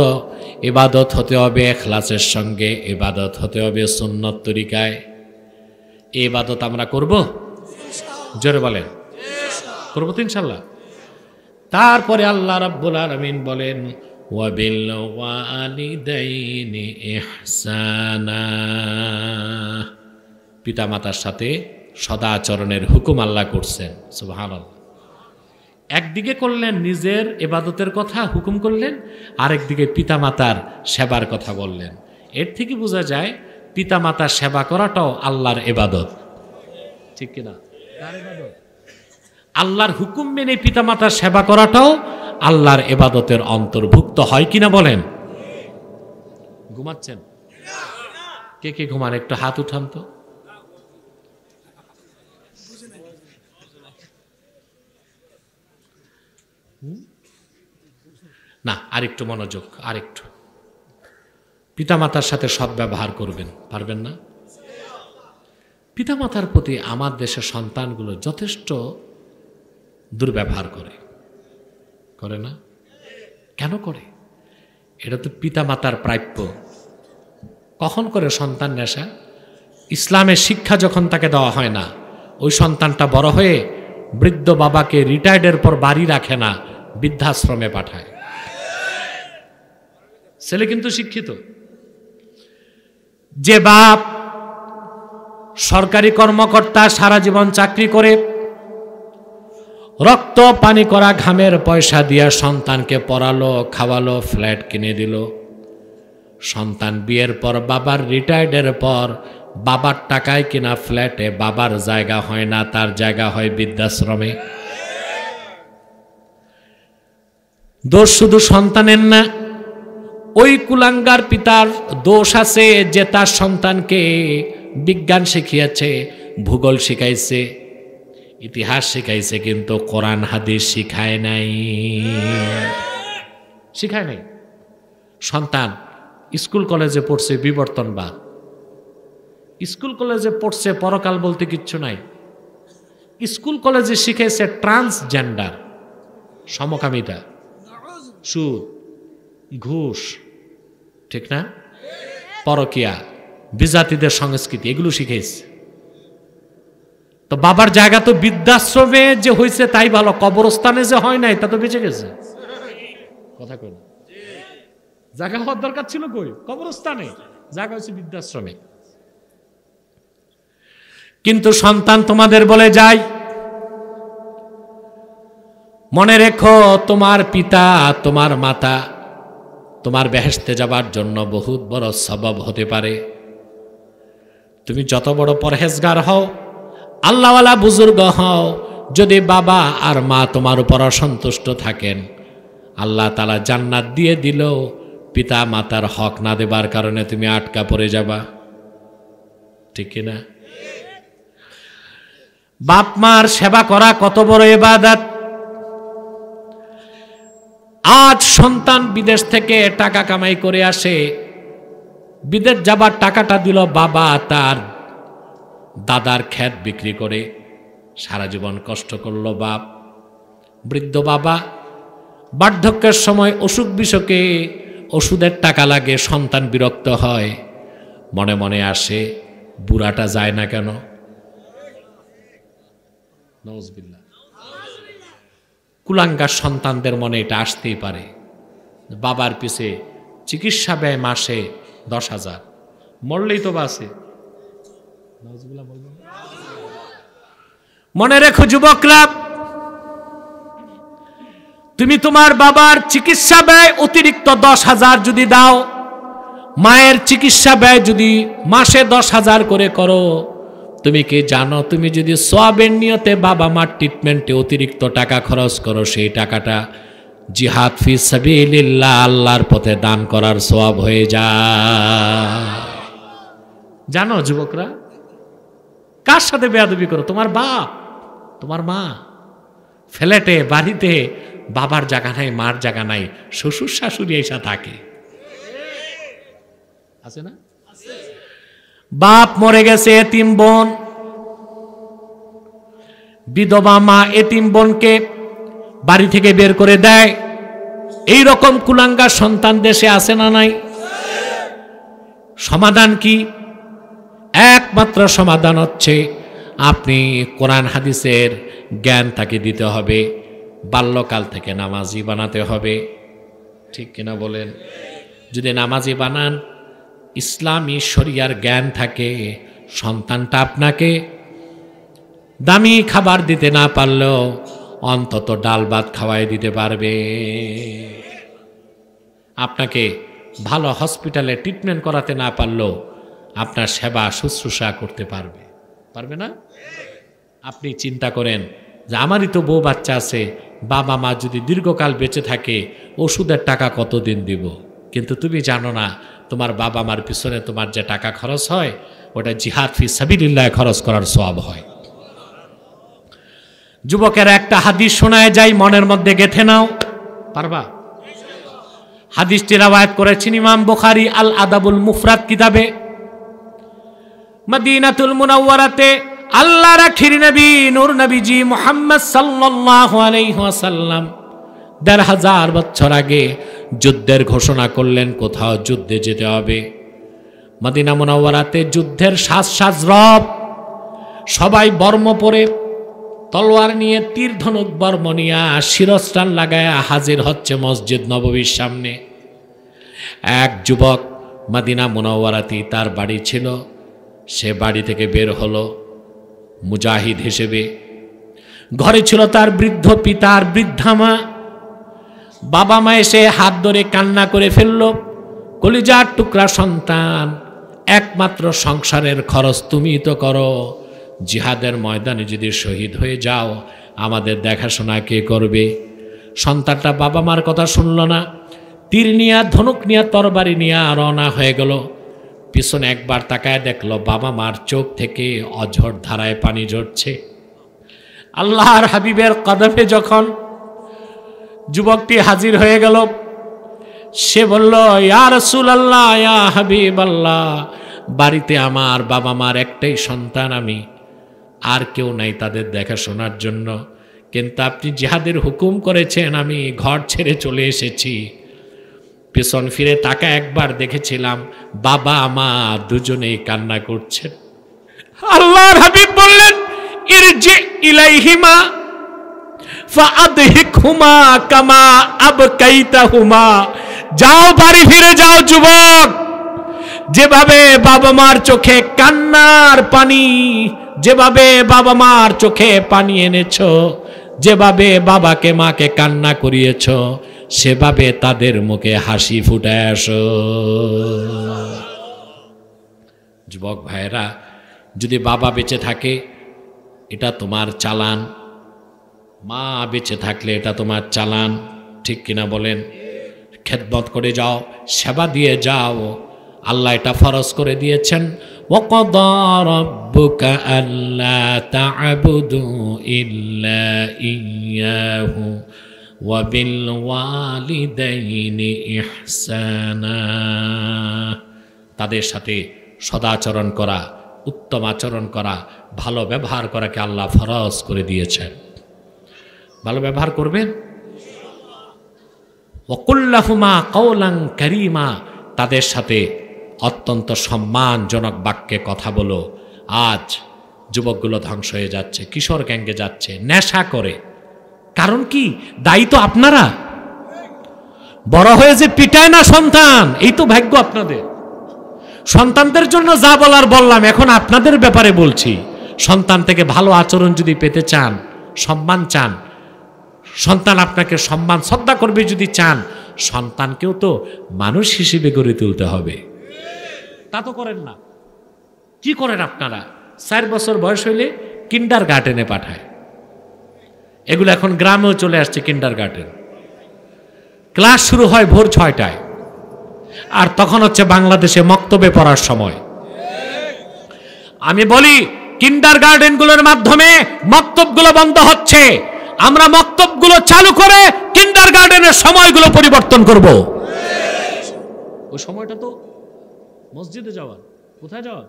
Speaker 1: ইবাদত হতে হবে ইখলাসের সঙ্গে, ইবাদত হতে হবে সুন্নত তরিকায়। এই ইবাদত আমরা করব, জোরে বলেন করব তো ইনশাআল্লাহ। তারপরে আল্লাহ রাব্বুল আলামিন বলেন ওয়াবিল ওয়ালিদাইনি ইহসানা, পিতামাতার সাথে সদাচরণের হুকুম আল্লাহ করছেন। সুবহানাল্লাহ। একদিকে করলেন নিজের ইবাদতের কথা হুকুম করলেন, আরেকদিকে পিতামাতার সেবার কথা বললেন। এর থেকে বোঝা যায় পিতামাতার সেবা করাটাও আল্লাহর ইবাদত, ঠিক কিনা? আল্লাহর হুকুম মেনে পিতামাতার সেবা করাটাও আল্লাহর ইবাদতের অন্তর্ভুক্ত হয় কিনা বলেন? ঘুমাচ্ছেন? কে কে ঘুমান? একটু হাত উঠান তো। না, আরেকটু মনোযোগ, আরেকটু। পিতামাতার সাথে সৎ ব্যবহার করবেন, পারবেন না? পিতামাতার প্রতি আমার দেশের সন্তানগুলো যথেষ্ট দুর্ব্যবহার করে না? কেন করে? এটা তো পিতামাতার প্রাপ্য। কখন করে সন্তান নেশা? ইসলামের শিক্ষা যখন তাকে দেওয়া হয় না, ওই সন্তানটা বড় হয়ে বৃদ্ধ বাবাকে রিটায়ার্ডের পর বাড়ি রাখে না, বৃদ্ধাশ্রমে পাঠায়। ছেলে কিন্তু শিক্ষিত। যে বাপ সরকারি কর্মকর্তা, সারা জীবন চাকরি করে রক্ত পানি করা ঘামের পয়সা দিয়ে সন্তানকে পড়ালো, খাওয়ালো, ফ্ল্যাট কিনে দিল, সন্তান বিয়ের পর বাবার রিটায়ার্ডের পর বাবার টাকায় কিনা ফ্ল্যাটে বাবার জায়গা হয় না, তার জায়গা হয় বৃদ্ধাশ্রমে। দোষ শুধু সন্তানের না, ওই কুলাঙ্গার পিতার দোষ আছে যে তার সন্তানকে বিজ্ঞান শিখিয়েছে, ভূগোল শিখাইছে, ইতিহাস শিখাইছে, কিন্তু কোরআন হাদিস শিখায় নাই। সন্তান স্কুল কলেজে পড়ছে বিবর্তনবাদ, স্কুল কলেজে পড়ছে পরকাল বলতে কিচ্ছু নাই, স্কুল কলেজে শিখেছে ট্রান্সজেন্ডার, সমকামিতা, সুদ, ঘুষ, ঠিক না, পরকিয়া, বিজাতিদের সংস্কৃতি, এগুলো শিখেছে। তো বাবার জায়গা তো বৃদ্ধাশ্রমে যে হয়েছে তাই ভালো, কবরস্থানে যে হয় নাই তা তো বেঁচে গেছে। কথা কই না? জায়গা হওয়ার দরকার ছিল কই? কবরস্থানে। জায়গা হয়েছে বৃদ্ধাশ্রমে। কিন্তু সন্তান তোমাদের বলে যায়, মনে রেখো তোমার পিতা, তোমার মাতা তোমার বেহেশতে যাবার জন্য বহুত বড় সবব হতে পারে। তুমি যত বড় পরহেজগার হও, আল্লাহওয়ালা বুজুর্গ হও, যদি বাবা আর মা তোমার উপর অসন্তুষ্ট থাকেন, আল্লাহ তাআলা জান্নাত দিয়ে দিলেও পিতা মাতার হক না দেবার কারণে তুমি আটকা পড়ে যাবা, ঠিক কিনা? বাপ মার সেবা করা কত বড় ইবাদত। আজ সন্তান বিদেশ থেকে টাকা কামাই করে আসে, বিদেশ যাবার টাকাটা দিল বাবা তার দাদার ক্ষেত বিক্রি করে, সারা জীবন কষ্ট করলো বাপ। বৃদ্ধ বাবা বার্ধক্যের সময় অসুখ বিসুখে ওষুধের টাকা লাগে, সন্তান বিরক্ত হয়, মনে মনে আসে বুড়াটা যায় না কেন? নাউজুবিল্লাহ। কুলাঙ্গার সন্তানদের মনে এটা আসতেই পারে। বাবার পিছে চিকিৎসা ব্যয় মাসে 10,000, মরলেই তো বাঁচে। মনে রেখো যুবকরা, তুমি তোমার বাবার চিকিৎসা ব্যয় অতিরিক্ত 10,000 যদি দাও, মায়ের চিকিৎসা ব্যয় যদি মাসে 10,000 করে করো, তুমি কি জানো তুমি যদি সওয়াবের নিয়তে বাবা মার ট্রিটমেন্টে অতিরিক্ত টাকা খরচ করো, সেই টাকাটা জিহাদ ফি সাবিলিল্লাহ, আল্লাহর পথে দান করার সওয়াব হয়ে যায়। জানো যুবকরা, কার সাথে বেয়াদবি করো? তোমার বাপ, তোমার মা। ফ্ল্যাটে বাড়িতে বাবার জায়গা নাই, মার জায়গা নাই, শ্বশুর শাশুড়ি এসা থাকে, আছে না? বাপ মরে গেছে, এতিম বোন, বিধবা মা এতিম বোনকে বাড়ি থেকে বের করে দেয়। এই রকম কুলাঙ্গার সন্তান দেশে আছে না নাই? সমাধান কি? একমাত্র সমাধান হচ্ছে আপনি কোরআন হাদিসের জ্ঞান তাকে দিতে হবে, বাল্যকাল থেকে নামাজি বানাতে হবে, ঠিক কিনা বলেন? যদি নামাজি বানান, ইসলামী শরিয়ার জ্ঞান থাকে, সন্তানটা আপনাকে দামি খাবার দিতে না পারলেও অন্তত ডাল ভাত খাওয়াই দিতে পারবে, আপনাকে ভালো হসপিটালে ট্রিটমেন্ট করাতে না পারলেও আপনার সেবা শুশ্রূষা করতে পারবে, পারবে না? আপনি চিন্তা করেন যে আমারই তো বউ বাচ্চা আছে, বাবা মা যদি দীর্ঘকাল বেঁচে থাকে ওষুধের টাকা কতদিন দিব? কিন্তু তুমি জানো না তোমার বাবা মার পিছনে তোমার যে টাকা খরচ হয় ওটা জিহাদ ফি সাবিলিল্লাহ খরচ করার সওয়াব হয়। যুবকেরা একটা হাদিস শোনায় যাই, মনের মধ্যে গেঁথে নাও, পারবা? হাদিসটি রওয়ায়াত করেছেন ইমাম বুখারী আল আদাবুল মুফরাদ কিতাবে। মদিনাতুল মুনাওয়ারাতে আল্লাহর আখির নবী নূর নবীজি মুহাম্মদ সাল্লাল্লাহু আলাইহি ওয়াসাল্লাম ১৫০০ বছর আগে যুদ্ধের ঘোষণা করলেন, কোথাও যুদ্ধে যেতে হবে। মদিনা মুনাওয়ারাতে যুদ্ধের সাজ সাজ রব, সবাই বর্ম পরে তলোয়ার নিয়ে তীর ধনুক বর্ম নিয়ে শিরস্ত্রাণ লাগায় হাজির হচ্ছে মসজিদ নববীর সামনে। এক যুবক মদিনা মুনাওয়ারাতেই তার বাড়ি ছিল, সে বাড়ি থেকে বের হলো মুজাহিদ হিসেবে। ঘরে ছিল তার বৃদ্ধ পিতা আর বৃদ্ধা মা। বাবা মা এসে হাত ধরে কান্না করে ফেলল, কলিজার টুকরা সন্তান, একমাত্র সংসারের খরচ তুমি তো করো, জিহাদের ময়দানে যদি শহীদ হয়ে যাও আমাদের দেখাশোনা কে করবে? সন্তানটা বাবা মার কথা শুনল না, তীর নিয়ে ধনুক নিয়ে তরবারি নিয়ে রওনা হয়ে গেল। পিছনে একবার তাকায় দেখলো বাবা মার চোখ থেকে অঝোর ধারায় পানি ঝরছে। আল্লাহর হাবিবের কদমে যখন যুবকটি হাজির হয়ে গেল, সে বলল, ইয়া রাসূলুল্লাহ, ইয়া হাবিবাল্লাহ, বাড়িতে আমার বাবা মার একটাই সন্তান আমি, আর কেউ নাই তাদের দেখাশোনার জন্য, কিন্তু আপনি জিহাদের হুকুম করেছেন, আমি ঘর ছেড়ে চলে এসেছি। পেছন ফিরে তাকা একবার দেখেছিলাম বাবা মা দুজনেই কান্না করছেন। আল্লাহর হাবিব বললেন, ইরজি ইলাইহিমা ফাআদহিকহুমা কামা আবকাইতাহুমা, যাও বাড়ি ফিরে যাও যুবক, যেভাবে বাবা মার চোখে কান্নার পানি, যেভাবে বাবা মার চোখে পানি এনেছো, যেভাবে বাবাকে মাকে কান্না করিয়েছ, সেভাবে তাদের মুখে হাসি ফুটায় আসো। যুবক ভাইরা, যদি বাবা বেঁচে থাকে এটা তোমার চালান, মা বেঁচে থাকলে এটা তোমার চালান, ঠিক কিনা বলেন? খেদমত করে যাও, সেবা দিয়ে যাও, আল্লাহ এটা ফরজ করে দিয়েছেন। ওয়াকাদা রাব্বুকা আল্লা তা'বুদু ইল্লা ইয়্যাহু ওয়া বিল ওয়ালিদাইনি ইহসানা, তাদের সাথে সদাচরণ করা, উত্তম আচরণ করা, ভালো ব্যবহার করাকে আল্লাহ ফরজ করে দিয়েছেন। ভালো ব্যবহার করবেন। ওয়াকুল্লাহুমা কাওলান কারীমা, তাদের সাথে অত্যন্ত সম্মানজনক বাক্যে কথা বলো। আজ যুবকগুলো ধ্বংস হয়ে যাচ্ছে, কিশোর গ্যাঙ্গে যাচ্ছে, নেশা করে। কারণ কি? দায়ী তো আপনারা। বড় হয়ে যে পিটায় না সন্তান, এই তো ভাগ্য আপনাদের। সন্তানদের জন্য যা বলার বললাম, এখন আপনাদের ব্যাপারে বলছি। সন্তান থেকে ভালো আচরণ যদি পেতে চান, সম্মান চান, সন্তান আপনাকে সম্মান শ্রদ্ধা করবে যদি চান, সন্তানকেও তো মানুষ হিসেবে গড়ে তুলতে হবে। তা তো করেন না। কি করেন আপনারা? 4 বছর বয়স হইলে কিন্ডার গার্ডেনে পাঠায়। এগুলো এখন গ্রামেও চলে আসছে কিন্ডার গার্ডেন। ক্লাস শুরু হয় ভোর 6টায়, আর তখন হচ্ছে বাংলাদেশে মক্তবে পড়ার সময়। আমি বলি, কিন্ডার গার্ডেনগুলোর মাধ্যমে মক্তবগুলো বন্ধ হচ্ছে। আমরা মক্তবগুলো চালু করে কিন্ডার গার্ডেনের সময়গুলো পরিবর্তন করব। ওই সময়টা তো মসজিদে যাওয়ার। কোথায় যাওয়া?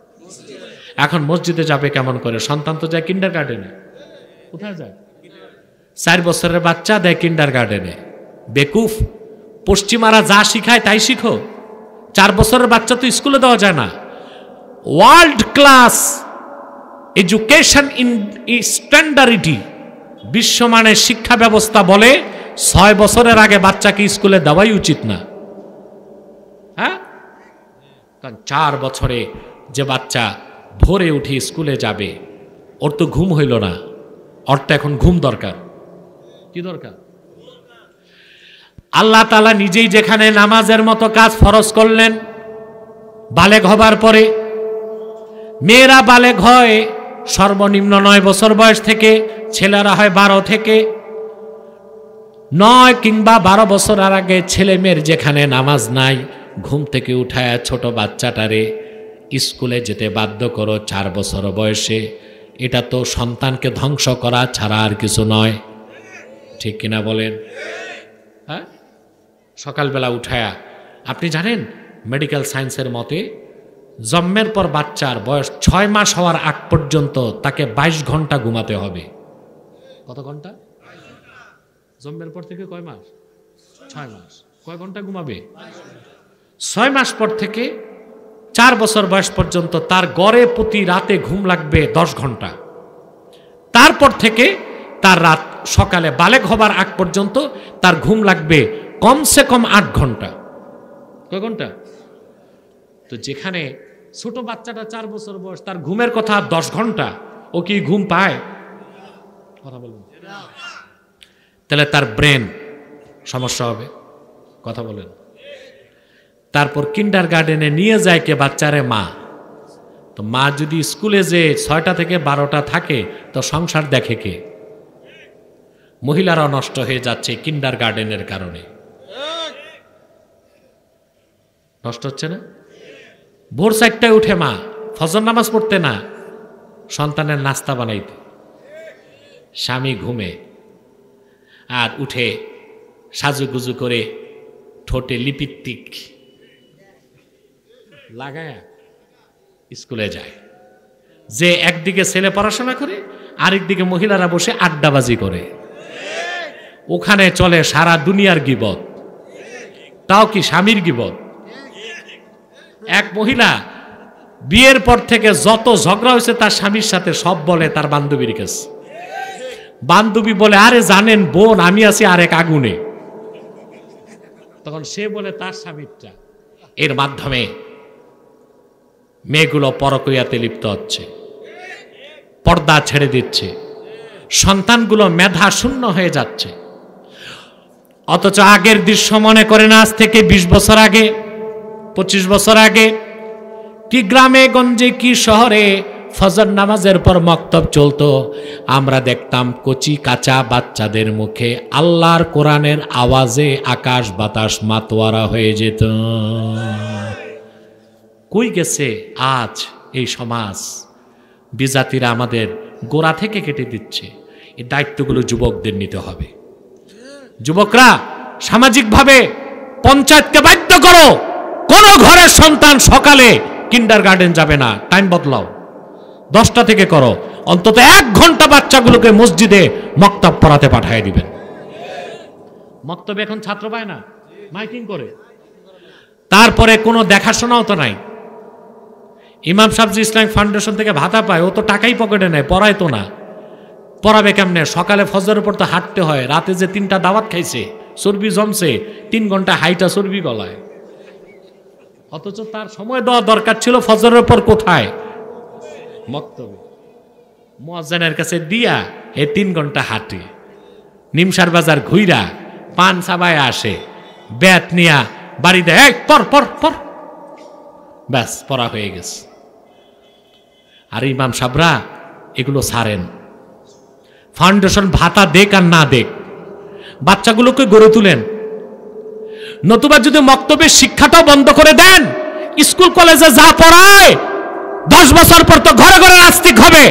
Speaker 1: এখন মসজিদে যাবে কেমন করে? সন্তান তো যায় কিন্ডার গার্ডেনে। কোথায় যায়? 4 বছরের বাচ্চা দেয় কিন্ডার গার্ডেনে। বেকুফ, পশ্চিমারা যা শিখায় তাই শিখো। 4 বছরের বাচ্চা তো স্কুলে দেওয়া যায় না। ওয়ার্ল্ড ক্লাস এডুকেশন ইন স্ট্যান্ডার্ডিটি, বিশ্বমানের শিক্ষা ব্যবস্থা বলে 6 বছরের আগে বাচ্চাকে স্কুলে দেওয়াই উচিত না। হ্যাঁ, কারণ 4 বছরে যে বাচ্চা ভোরে উঠে স্কুলে যাবে, ওর তো ঘুম হইল না, ওর তো এখন ঘুম দরকার। কি দরকার? আল্লাহ তাআলা নিজেই যেখানে নামাজের মতো কাজ ফরজ করলেন, বালেগ হবার পরে মেয়েরা বালেগ হয় সর্বনিম্ন 9 বছর বয়স থেকে, ছেলেরা হয় 12 থেকে। 9 কিংবা 12 বছর আর আগে ছেলে মেয়ের যেখানে নামাজ নাই, ঘুম থেকে উঠায় ছোট বাচ্চাটারে স্কুলে যেতে বাধ্য করো 4 বছর বয়সে। এটা তো সন্তানকে ধ্বংস করা ছাড়া আর কিছু নয়। ঠিক কিনা বলেন? হ্যাঁ, সকালবেলা উঠায়া, আপনি জানেন মেডিকেল সায়েন্সের মতে জন্মের পর বাচ্চার বয়স 6 মাস হওয়ার আগ পর্যন্ত তাকে 22 ঘন্টা ঘুমাতে হবে। কত ঘন্টা? জন্মের পর থেকে কয় মাস? 6 মাস। কয় ঘন্টা ঘুমাবে? 6 মাস পর থেকে 4 বছর বয়স পর্যন্ত তার গড়ে প্রতি রাতে ঘুম লাগবে 10 ঘন্টা। তারপর থেকে তার রাত সকালে বালেগ হবার আগ পর্যন্ত তার ঘুম লাগবে কমসে কম 8 ঘন্টা। কয় ঘন্টা? তো যেখানে ছোট বাচ্চাটা 4 বছর বয়স, তার ঘুমের কথা 10 ঘন্টা, ও কি ঘুম পায়? কথা বলুন। তাহলে তার ব্রেন সমস্যা হবে। কথা বলেন। তারপর কিন্ডারগার্টেনে নিয়ে যায় কে? বাচ্চারে মা। তো মা যদি স্কুলে যে 6টা থেকে 12টা থাকে, তো সংসার দেখে কে? মহিলারা নষ্ট হয়ে যাচ্ছে কিন্ডারগার্টেনের কারণে। নষ্ট হচ্ছে না? ভোর 4টায় উঠে মা, ফজর নামাজ পড়তে না, সন্তানের নাস্তা বানাইতে। স্বামী ঘুমে, আর উঠে সাজুগুজু করে ঠোঁটে লিপস্টিক লাগায়া স্কুলে যায়। যে একদিকে ছেলে পড়াশোনা করে, আরেকদিকে মহিলারা বসে আড্ডাবাজি করে। ওখানে চলে সারা দুনিয়ার গীবত। তাও কি স্বামীর গীবত? এক মহিলা বিয়ের পর থেকে যত ঝগড়া হয়েছে তার স্বামীর সাথে, সব বলে তার বান্ধবীর কাছে। বান্ধবী বলে, আরে জানেন বোন, আমি আছি আরেক আগুনে। তখন সে বলে তার স্বামীরটা। এর মাধ্যমে মেয়েগুলো পরকীয়াতে লিপ্ত হচ্ছে, পর্দা ছেড়ে দিচ্ছে, সন্তানগুলো মেধা শূন্য হয়ে যাচ্ছে। অথচ আগের দৃশ্য মনে করেন, আজ থেকে 20 বছর আগে, 25 বছর আগে কি গ্রামে গঞ্জে কি শহরে ফজর নামাজের পর মক্তব চলতো। আমরা দেখতাম কচি কাঁচা বাচ্চাদের মুখে আল্লাহর কোরআনের আওয়াজে আকাশ বাতাস মাতোয়ারা হয়ে যেত। কই গেছে আজ এই সমাজ? বিজাতিরা আমাদের গোড়া থেকে কেটে দিচ্ছে। এই দায়িত্বগুলো যুবকদের নিতে হবে। যুবকরা সামাজিকভাবে পঞ্চায়েতকে বাধ্য করো, কোন ঘরের সন্তান সকালে কিন্ডারগার্টেন যাবে না, টাইম বদলাও, 10টা থেকে করো। অন্তত 1 ঘন্টা বাচ্চাগুলোকে মসজিদে মক্তব পড়াতে পাঠিয়ে দিবেন। মক্তবে এখন ছাত্র পায় না, মাইকিং করে। তারপরে কোনো দেখাশোনাও তো নাই। ইমাম সাবজি ইসলামিক ফাউন্ডেশন থেকে ভাতা পায়, ও তো টাকাই পকেটে নেয়, পড়ায় তো না। পড়াবে কেমনে? সকালে ফজরের উপর তো হাঁটতে হয়, রাতে যে 3টা দাওয়াত খাইছে, চর্বি জমছে, 3 ঘন্টা হাইটা চর্বি গলায়। অথচ তার সময় দেওয়া দরকার ছিল ফজরের পর কোথায়? মক্তবে। মুয়াজ্জিনের কাছে দিয়া এ 3 ঘন্টা হাঁটে, নিমসার বাজার ঘুইরা পান সাবায় আসে, ব্যাট নিয়া বাড়ি দেয়, এই পর পর পর, ব্যাস পড়া হয়ে গেছে। আর ইমাম সাবরা এগুলো ছাড়েন। ফাউন্ডেশন ভাতা দেখ আর না দেখ, বাচ্চাগুলোকে গড়ে তুলেন। নতুবা যদি মক্তবের শিক্ষাটাও বন্ধ করে দেন, স্কুল কলেজে যা পড়ায় 10 বছর পর তো ঘরে ঘরে নাস্তিক হবে।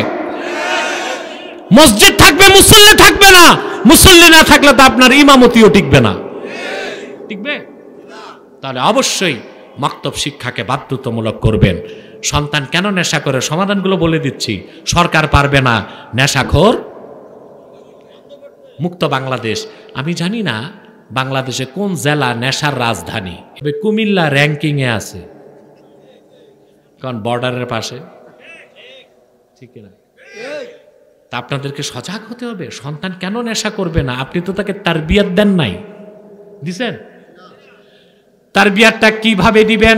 Speaker 1: মসজিদ থাকবে, মুসল্লি থাকবে না। মুসল্লি না থাকলে তো আপনার ইমামতিও টিকবে না। টিকবে? তাহলে অবশ্যই মক্তব শিক্ষাকে বাধ্যতামূলক করবেন। সন্তান কেন নেশা করে, সমাধানগুলো বলে দিচ্ছি। সরকার পারবে না, নেশাখোর মুক্ত বাংলাদেশ। আমি জানি না বাংলাদেশে কোন জেলা নেশার রাজধানী। কুমিল্লা র্যাঙ্কিং এ আছে, কারণ বর্ডারের পাশে। ঠিক না? তা আপনাদেরকে সজাগ হতে হবে। সন্তান কেন নেশা করবে না? আপনি তো তাকে তারবিয়াত দেন নাই, দিছেন? তারবিয়াতটা কিভাবে দিবেন?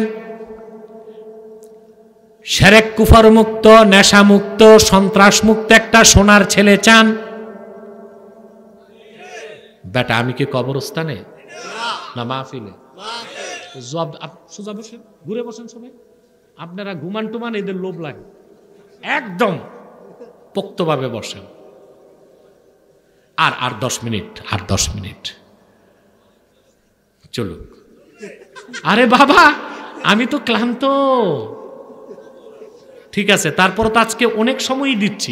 Speaker 1: শিরক কুফর মুক্ত, নেশা মুক্ত, সন্ত্রাস মুক্ত একটা সোনার ছেলে চান? বেটা আমি কি কবরস্থানে না মাহফিলে? সোজা বসেন, ঘুরে বসেন সবাই। আপনারা ঘুমান টুমান, এদের লোভ লাগে। একদম পোক্তভাবে বসেন। আর 10 মিনিট, আর 10 মিনিট চলুক। আরে বাবা আমি তো ক্লান্ত। ঠিক আছে, তারপর তো আজকে অনেক সময়ই দিচ্ছি।